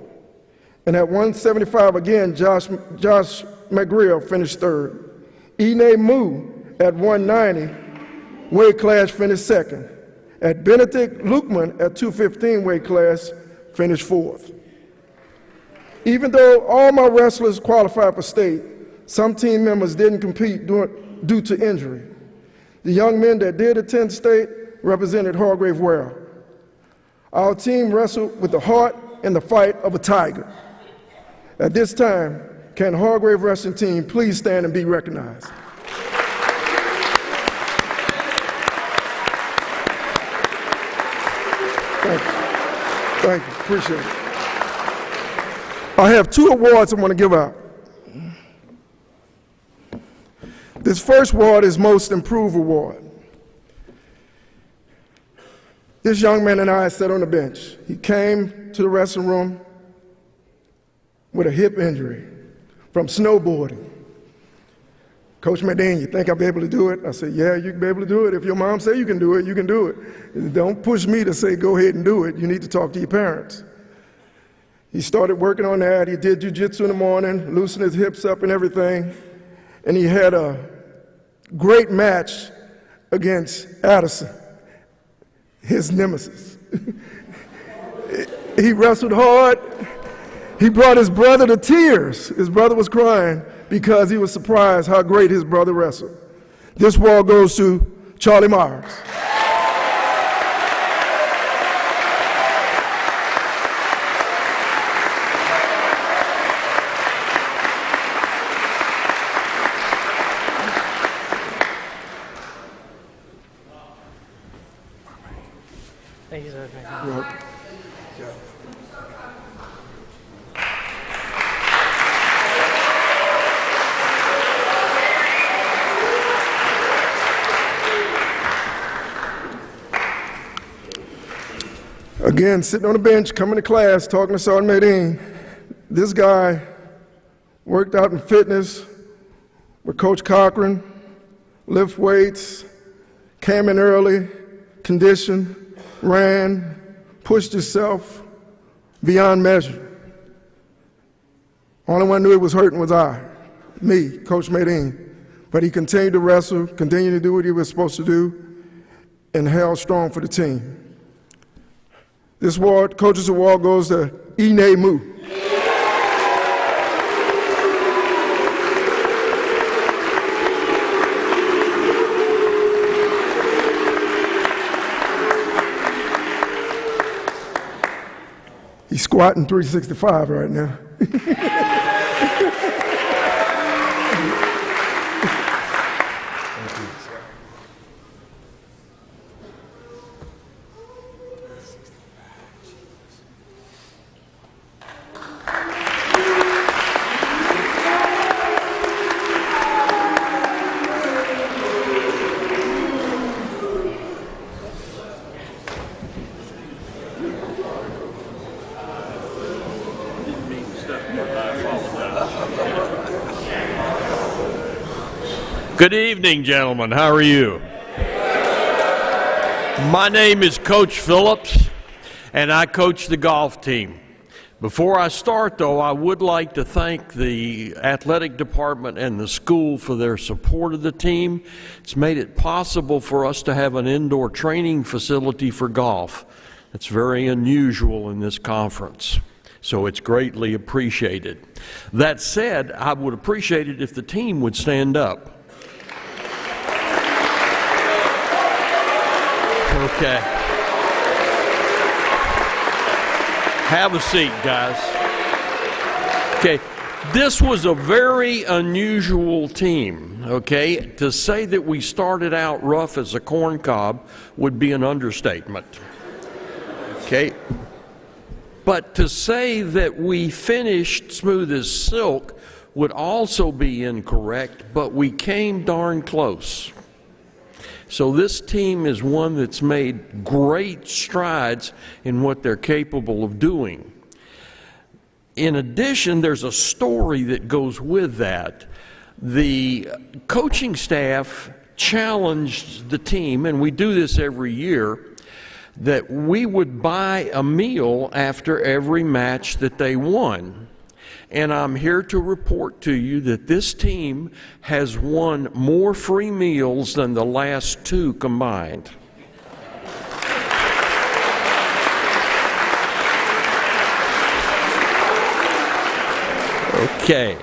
And at 175 again, Josh McGreal finished third. Ine Mu, at 190, weight class, finished second. At Benedict Lukman, at 215 weight class, finished fourth. Even though all my wrestlers qualified for state, some team members didn't compete due to injury. The young men that did attend state represented Hargrave well. Our team wrestled with the heart and the fight of a tiger. At this time, can Hargrave Wrestling Team please stand and be recognized? Thank you. Thank you. Appreciate it. I have 2 awards I want to give out. This first award is Most Improved Award. This young man and I sat on the bench. He came to the wrestling room with a hip injury from snowboarding. Coach Medine, you think I'll be able to do it? I said, yeah, you can be able to do it. If your mom say you can do it, you can do it. Don't push me to say go ahead and do it. You need to talk to your parents. He started working on that. He did jiu-jitsu in the morning, loosened his hips up and everything. And he had a great match against Addison, his nemesis. He wrestled hard. He brought his brother to tears. His brother was crying because he was surprised how great his brother wrestled. This award goes to Charlie Myers. Thank you, sir. Again, sitting on the bench, coming to class, talking to Sergeant Medine. This guy worked out in fitness with Coach Cochran, lift weights, came in early, conditioned, ran, pushed himself beyond measure. Only one knew it was hurting was me, Coach Medine. But he continued to wrestle, continued to do what he was supposed to do, and held strong for the team. This award, Coach's Award, goes to Ine Mu. He's squatting 365 right now. Good evening, gentlemen. How are you? My name is Coach Phillips, and I coach the golf team. Before I start, though, I would like to thank the athletic department and the school for their support of the team. It's made it possible for us to have an indoor training facility for golf. It's very unusual in this conference, so it's greatly appreciated. That said, I would appreciate it if the team would stand up. Okay. Have a seat, guys. Okay. This was a very unusual team, okay? To say that we started out rough as a corn cob would be an understatement. Okay? But to say that we finished smooth as silk would also be incorrect, but we came darn close. So this team is one that's made great strides in what they're capable of doing. In addition, there's a story that goes with that. The coaching staff challenged the team, and we do this every year, that we would buy a meal after every match that they won. And I'm here to report to you that this team has won more free meals than the last two combined. Okay.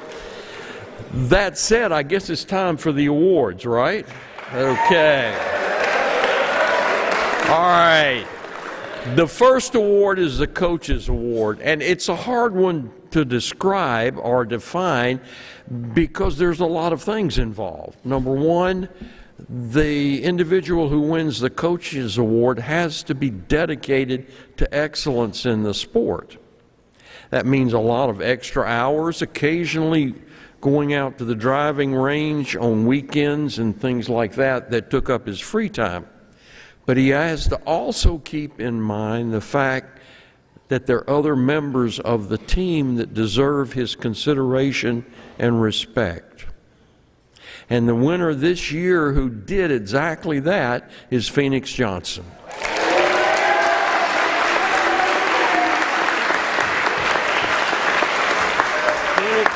That said, I guess it's time for the awards, right? Okay. All right. The first award is the Coach's Award, and it's a hard one to describe or define because there's a lot of things involved. Number one, the individual who wins the Coach's Award has to be dedicated to excellence in the sport. That means a lot of extra hours, occasionally going out to the driving range on weekends and things like that that took up his free time. But he has to also keep in mind the fact that there are other members of the team that deserve his consideration and respect. And the winner this year who did exactly that is Phoenix Johnson. Phoenix,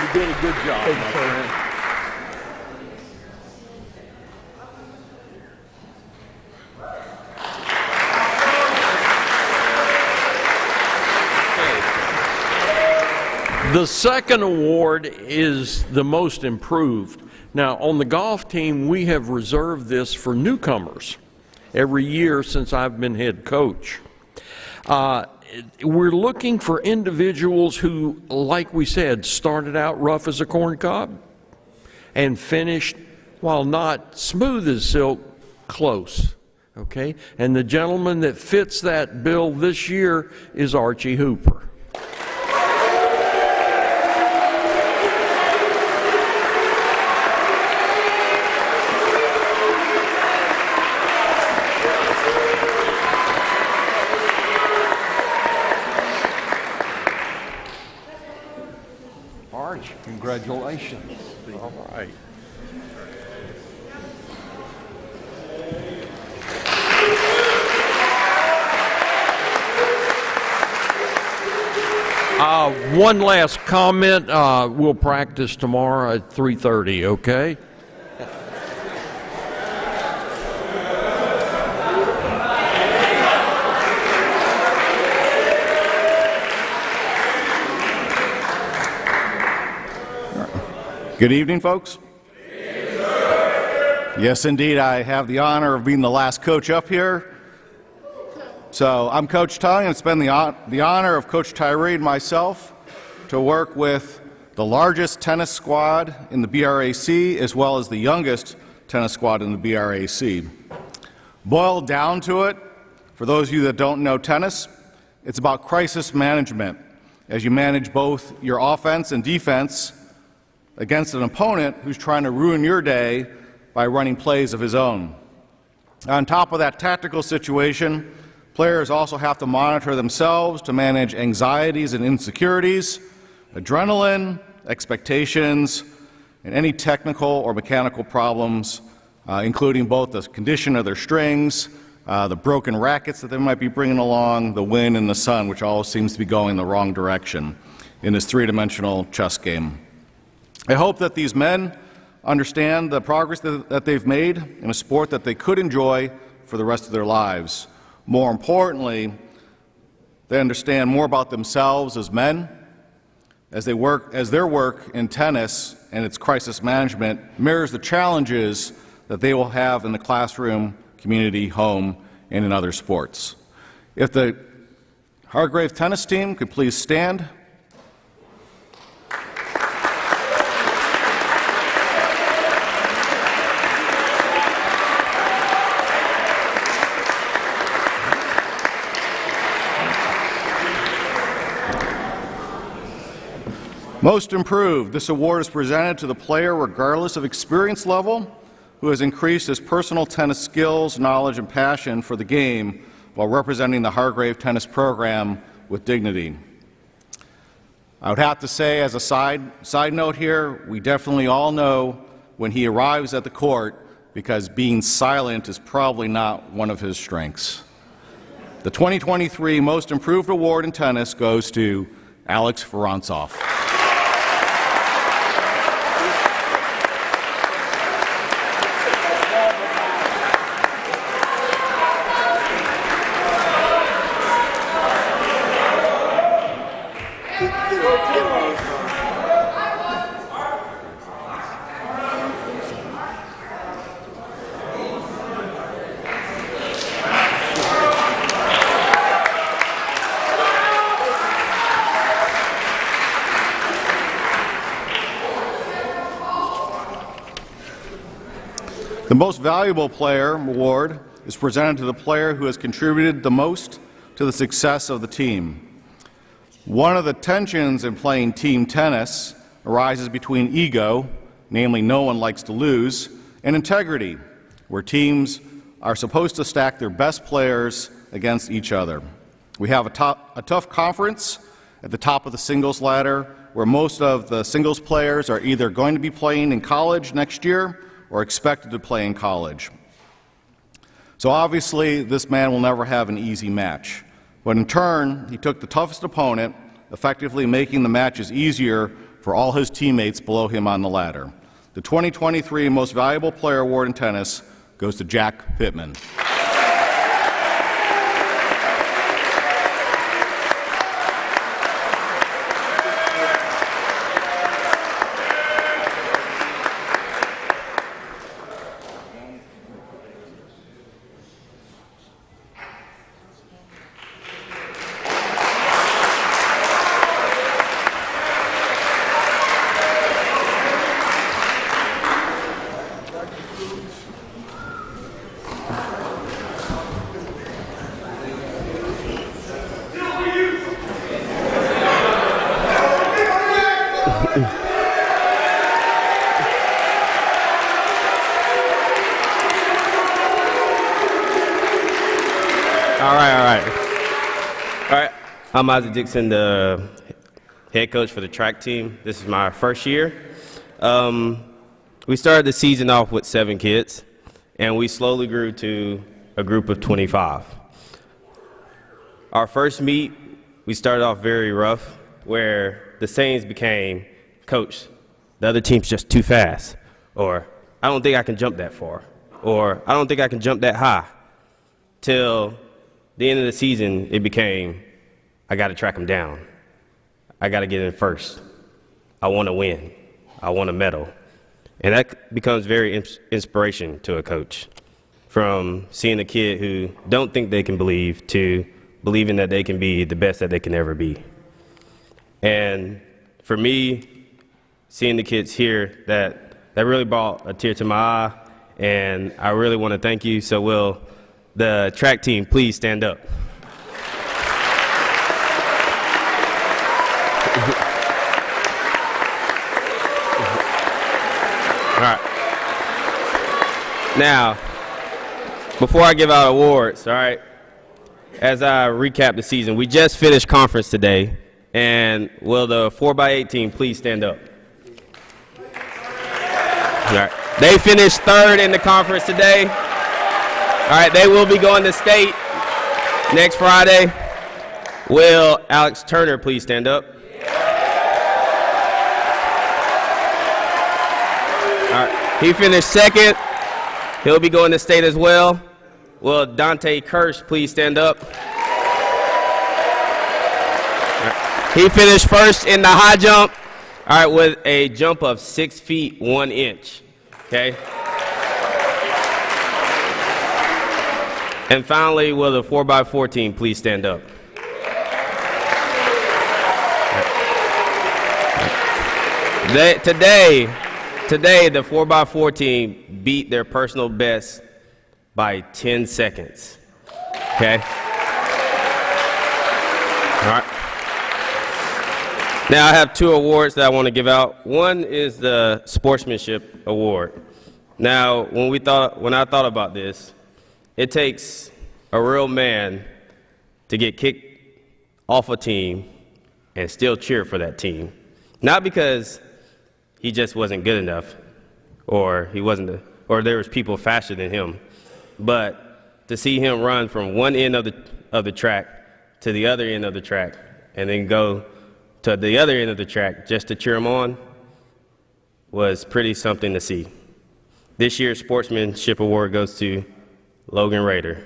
you did a good job, my friend. The second award is the most improved. Now, on the golf team, we have reserved this for newcomers every year since I've been head coach. We're looking for individuals who, like we said, started out rough as a corn cob and finished, while not smooth as silk, close. Okay? And the gentleman that fits that bill this year is Archie Hooper. Congratulations. All right. One last comment. We'll practice tomorrow at 3:30, okay? Good evening, folks. Yes, indeed, I have the honor of being the last coach up here. So I'm Coach Tung, and it's been the honor of Coach Tyree and myself to work with the largest tennis squad in the BRAC as well as the youngest tennis squad in the BRAC. Boiled down to it, for those of you that don't know tennis, it's about crisis management as you manage both your offense and defense against an opponent who's trying to ruin your day by running plays of his own. On top of that tactical situation, players also have to monitor themselves to manage anxieties and insecurities, adrenaline, expectations, and any technical or mechanical problems, including both the condition of their strings, the broken rackets that they might be bringing along, the wind and the sun, which all seems to be going the wrong direction in this three-dimensional chess game. I hope that these men understand the progress that they've made in a sport that they could enjoy for the rest of their lives. More importantly, they understand more about themselves as men, as their work in tennis and its crisis management mirrors the challenges that they will have in the classroom, community, home, and in other sports. If the Hargrave tennis team could please stand. Most improved. This award is presented to the player regardless of experience level who has increased his personal tennis skills, knowledge, and passion for the game while representing the Hargrave tennis program with dignity. I would have to say, as a side note here, we definitely all know when he arrives at the court because being silent is probably not one of his strengths. The 2023 Most Improved Award in tennis goes to Alex Vorontsov. The Most Valuable Player award is presented to the player who has contributed the most to the success of the team. One of the tensions in playing team tennis arises between ego, namely no one likes to lose, and integrity, where teams are supposed to stack their best players against each other. We have a tough conference at the top of the singles ladder, where most of the singles players are either going to be playing in college next year or expected to play in college. So obviously, this man will never have an easy match. But in turn, he took the toughest opponent, effectively making the matches easier for all his teammates below him on the ladder. The 2023 Most Valuable Player Award in tennis goes to Jack Pittman. All right. I'm Isaac Dixon, the head coach for the track team. This is my first year. We started the season off with 7 kids, and we slowly grew to a group of 25. Our first meet, we started off very rough, where the sayings became, "Coach, the other team's just too fast," or "I don't think I can jump that far," or "I don't think I can jump that high," till the end of the season, it became, "I got to track them down. I got to get in first. I want to win. I want a medal." And that becomes very inspiration to a coach, from seeing a kid who don't think they can believe to believing that they can be the best that they can ever be. And for me, seeing the kids here, that really brought a tear to my eye, and I really want to thank you. So will the track team please stand up? All right. Now, before I give out awards, all right, as I recap the season, we just finished conference today, and will the 4x8 team please stand up? All right. They finished 3rd in the conference today. All right, they will be going to state next Friday. Will Alex Turner please stand up? All right, he finished 2nd. He'll be going to state as well. Will Dante Kirsch please stand up? All right. He finished 1st in the high jump, all right, with a jump of 6 feet 1 inch. Okay. And finally, will the 4x4 team please stand up? Today, the 4x4 team beat their personal best by 10 seconds. Okay? All right. Now, I have 2 awards that I want to give out. One is the Sportsmanship Award. Now, when I thought about this, it takes a real man to get kicked off a team and still cheer for that team. Not because he just wasn't good enough, or there was people faster than him, but to see him run from one end of the track to the other end of the track, and then go to the other end of the track just to cheer him on, was pretty something to see. This year's Sportsmanship Award goes to Logan Rader.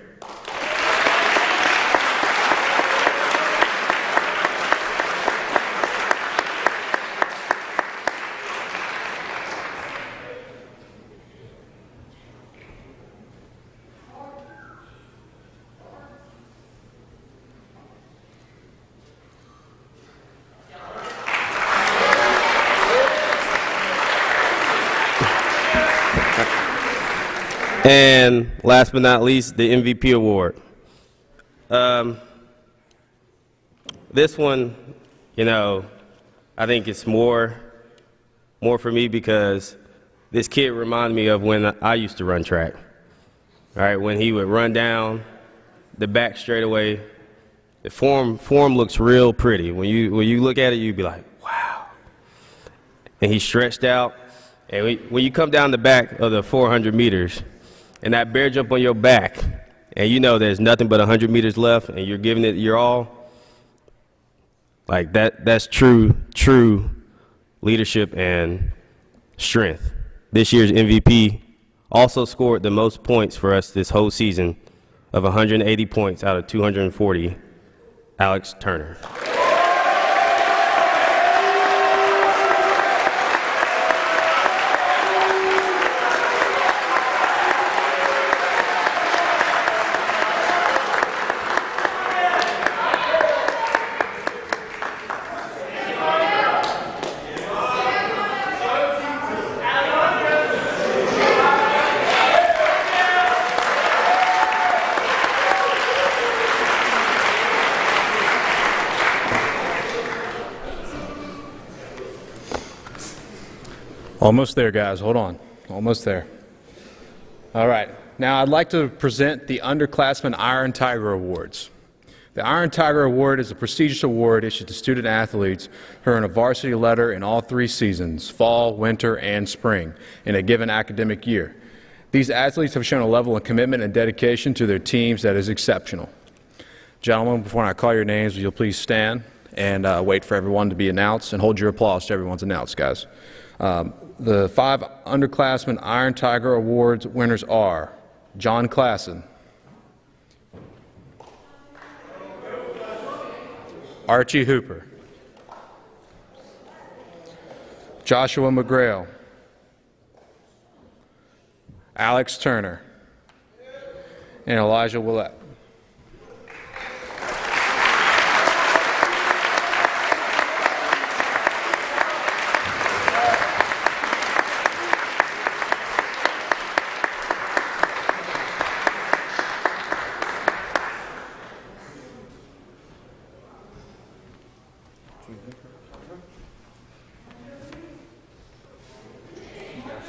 And last but not least, the MVP award. This one you know, I think it's more for me because this kid reminded me of when I used to run track. All right, when he would run down the back straightaway, the form looks real pretty. When you look at it, you'd be like, wow. And he stretched out. And when you come down the back of the 400 meters, and that bear jump on your back, and you know there's nothing but 100 meters left, and you're giving it your all, like that's true leadership and strength. This year's MVP also scored the most points for us this whole season of 180 points out of 240, Alex Turner. Almost there, guys. Hold on. Almost there. All right. Now I'd like to present the Underclassmen Iron Tiger Awards. The Iron Tiger Award is a prestigious award issued to student athletes who earn a varsity letter in all 3 seasons, fall, winter, and spring, in a given academic year. These athletes have shown a level of commitment and dedication to their teams that is exceptional. Gentlemen, before I call your names, will you please stand and wait for everyone to be announced, and hold your applause to everyone's announced, guys. The 5 Underclassmen Iron Tiger Awards winners are John Klassen, Archie Hooper, Joshua McGrail, Alex Turner, and Elijah Willett.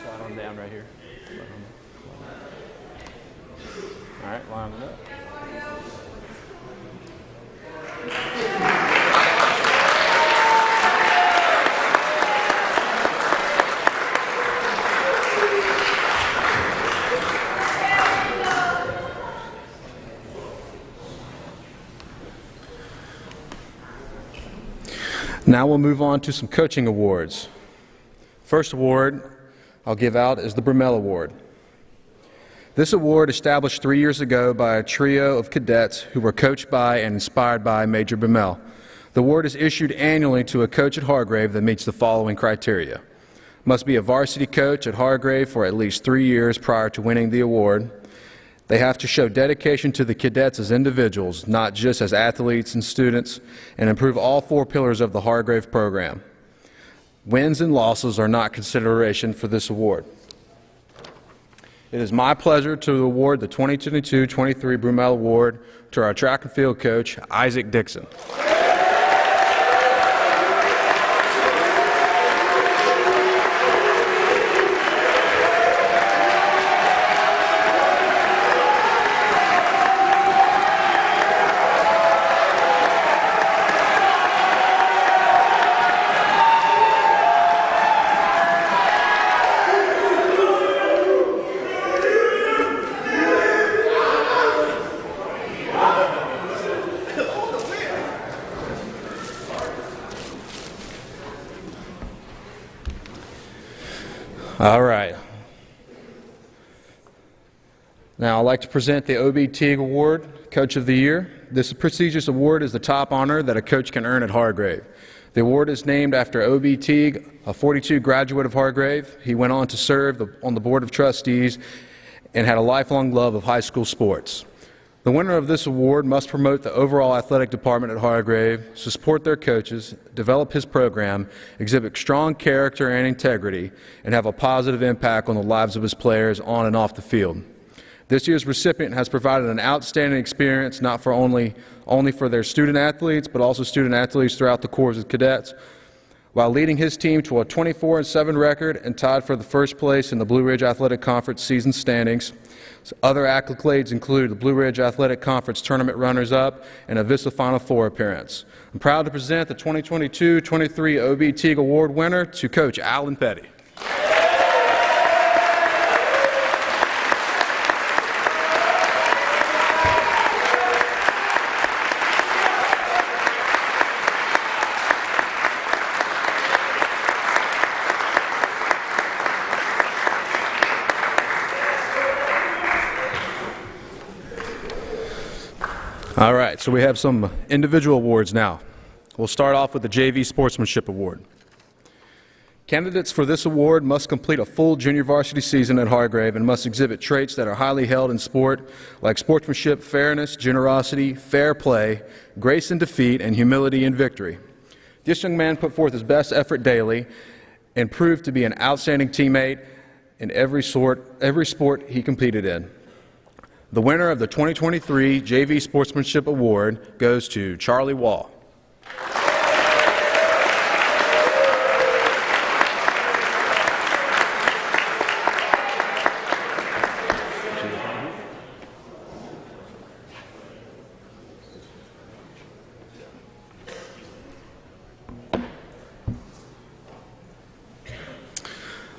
Slide on down right here. All right, line it up. Now we'll move on to some coaching awards. First award I'll give out is the Brummel Award. This award, established 3 years ago by a trio of cadets who were coached by and inspired by Major Brummel. The award is issued annually to a coach at Hargrave that meets the following criteria. Must be a varsity coach at Hargrave for at least 3 years prior to winning the award. They have to show dedication to the cadets as individuals, not just as athletes and students, and improve all 4 pillars of the Hargrave program. Wins and losses are not consideration for this award. It is my pleasure to award the 2022-23 Brummel Award to our track and field coach, Isaac Dixon. All right. Now I'd like to present the O.B. Teague Award, Coach of the Year. This prestigious award is the top honor that a coach can earn at Hargrave. The award is named after O.B. Teague, a 42 graduate of Hargrave. He went on to serve on the Board of Trustees and had a lifelong love of high school sports. The winner of this award must promote the overall athletic department at Hargrave, support their coaches, develop his program, exhibit strong character and integrity, and have a positive impact on the lives of his players on and off the field. This year's recipient has provided an outstanding experience not for only for their student athletes, but also student athletes throughout the Corps of Cadets, while leading his team to a 24-7 record and tied for the first place in the Blue Ridge Athletic Conference season standings. Other accolades include the Blue Ridge Athletic Conference tournament runners-up and a Vista Final Four appearance. I'm proud to present the 2022-23 OB Teague Award winner to Coach Alan Petty. All right, so we have some individual awards now. We'll start off with the JV Sportsmanship Award. Candidates for this award must complete a full junior varsity season at Hargrave and must exhibit traits that are highly held in sport, like sportsmanship, fairness, generosity, fair play, grace in defeat, and humility in victory. This young man put forth his best effort daily and proved to be an outstanding teammate in every sport he competed in. The winner of the 2023 JV Sportsmanship Award goes to Charlie Wall.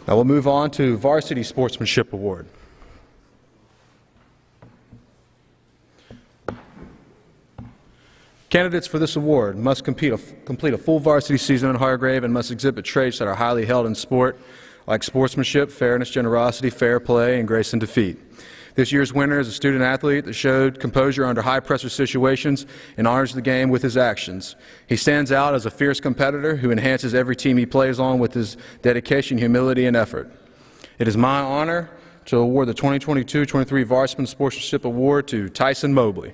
Now we'll move on to Varsity Sportsmanship Award. Candidates for this award must complete a full varsity season at Hargrave and must exhibit traits that are highly held in sport, like sportsmanship, fairness, generosity, fair play, and grace in defeat. This year's winner is a student athlete that showed composure under high-pressure situations and honors the game with his actions. He stands out as a fierce competitor who enhances every team he plays on with his dedication, humility, and effort. It is my honor to award the 2022-23 Varsity Sportsmanship Award to Tyson Mobley.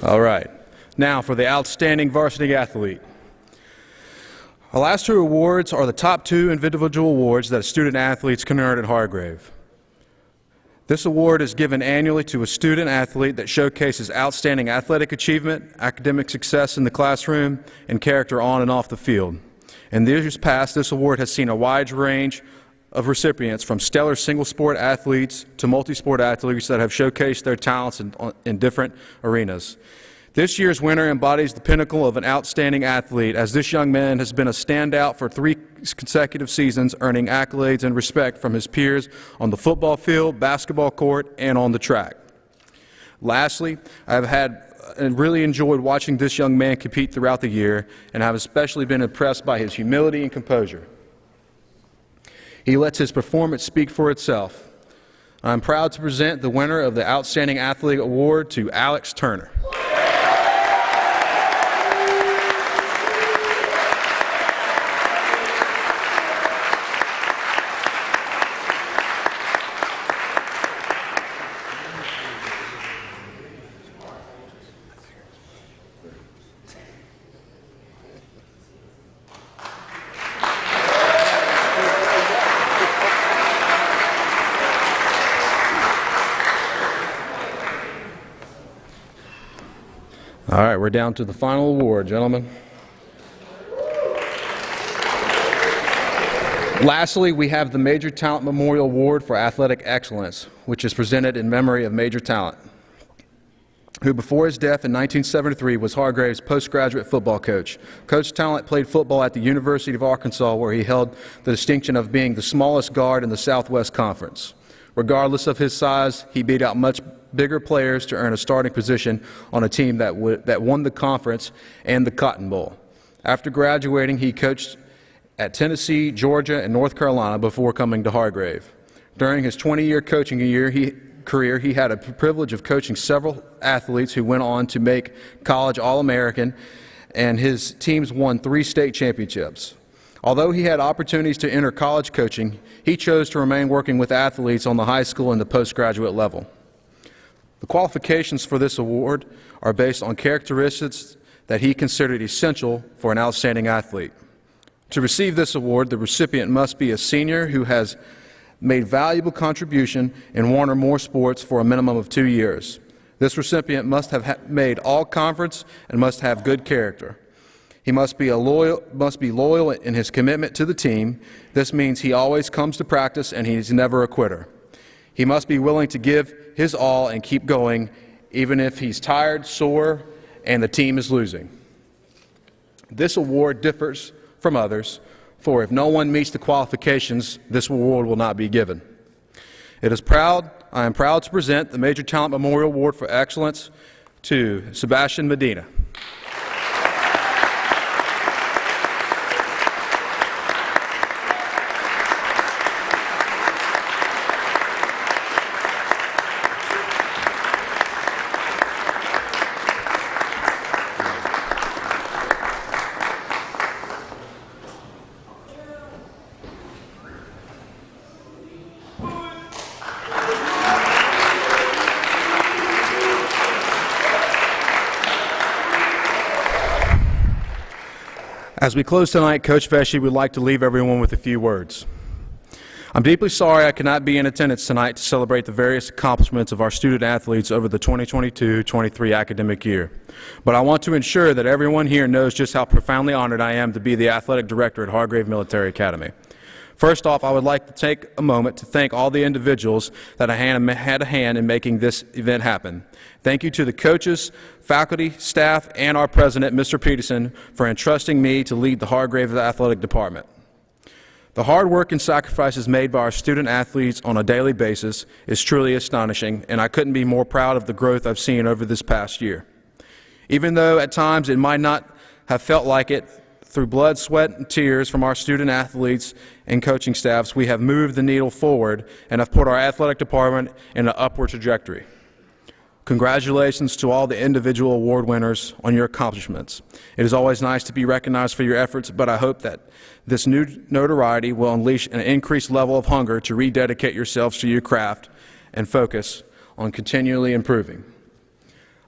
All right. Now for the Outstanding Varsity Athlete. Our last two awards are the top two individual awards that student athletes can earn at Hargrave. This award is given annually to a student athlete that showcases outstanding athletic achievement, academic success in the classroom, and character on and off the field. In the years past, this award has seen a wide range of recipients, from stellar single-sport athletes to multi-sport athletes that have showcased their talents in different arenas. This year's winner embodies the pinnacle of an outstanding athlete, as this young man has been a standout for 3 consecutive seasons, earning accolades and respect from his peers on the football field, basketball court, and on the track. Lastly, I've had and really enjoyed watching this young man compete throughout the year, and have especially been impressed by his humility and composure. He lets his performance speak for itself. I'm proud to present the winner of the Outstanding Athlete Award to Alex Turner. All right, we're down to the final award, gentlemen. Lastly, we have the Major Talent Memorial Award for Athletic Excellence, which is presented in memory of Major Talent, who before his death in 1973 was Hargrave's postgraduate football coach. Coach Talent played football at the University of Arkansas, where he held the distinction of being the smallest guard in the Southwest Conference. Regardless of his size, he beat out much bigger players to earn a starting position on a team that won the conference and the Cotton Bowl. After graduating, he coached at Tennessee, Georgia, and North Carolina before coming to Hargrave. During his 20-year coaching career, he had a privilege of coaching several athletes who went on to make college All-American, and his teams won 3 state championships. Although he had opportunities to enter college coaching, he chose to remain working with athletes on the high school and the postgraduate level. The qualifications for this award are based on characteristics that he considered essential for an outstanding athlete. To receive this award, the recipient must be a senior who has made valuable contribution in one or more sports for a minimum of 2 years. This recipient must have made all conference and must have good character. He must be loyal in his commitment to the team. This means he always comes to practice and he's never a quitter. He must be willing to give his all and keep going, even if he's tired, sore, and the team is losing. This award differs from others, for if no one meets the qualifications, this award will not be given. I am proud to present the Major Talent Memorial Award for Excellence to Sebastian Medina. As we close tonight, Coach Vesey would like to leave everyone with a few words. I'm deeply sorry I could not be in attendance tonight to celebrate the various accomplishments of our student athletes over the 2022-23 academic year. But I want to ensure that everyone here knows just how profoundly honored I am to be the athletic director at Hargrave Military Academy. First off, I would like to take a moment to thank all the individuals that had a hand in making this event happen. Thank you to the coaches, faculty, staff, and our president, Mr. Peterson, for entrusting me to lead the Hargrave Athletic Department. The hard work and sacrifices made by our student athletes on a daily basis is truly astonishing, and I couldn't be more proud of the growth I've seen over this past year. Even though at times it might not have felt like it, through blood, sweat, and tears from our student athletes and coaching staffs, we have moved the needle forward and have put our athletic department in an upward trajectory. Congratulations to all the individual award winners on your accomplishments. It is always nice to be recognized for your efforts, but I hope that this new notoriety will unleash an increased level of hunger to rededicate yourselves to your craft and focus on continually improving.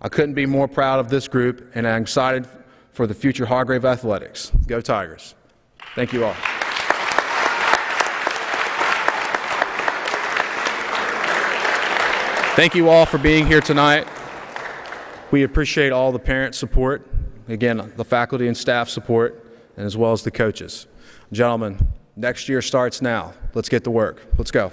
I couldn't be more proud of this group, and I'm excited for the future Hargrave Athletics. Go Tigers. Thank you all. Thank you all for being here tonight. We appreciate all the parent support, again, the faculty and staff support, and as well as the coaches. Gentlemen, next year starts now. Let's get to work. Let's go.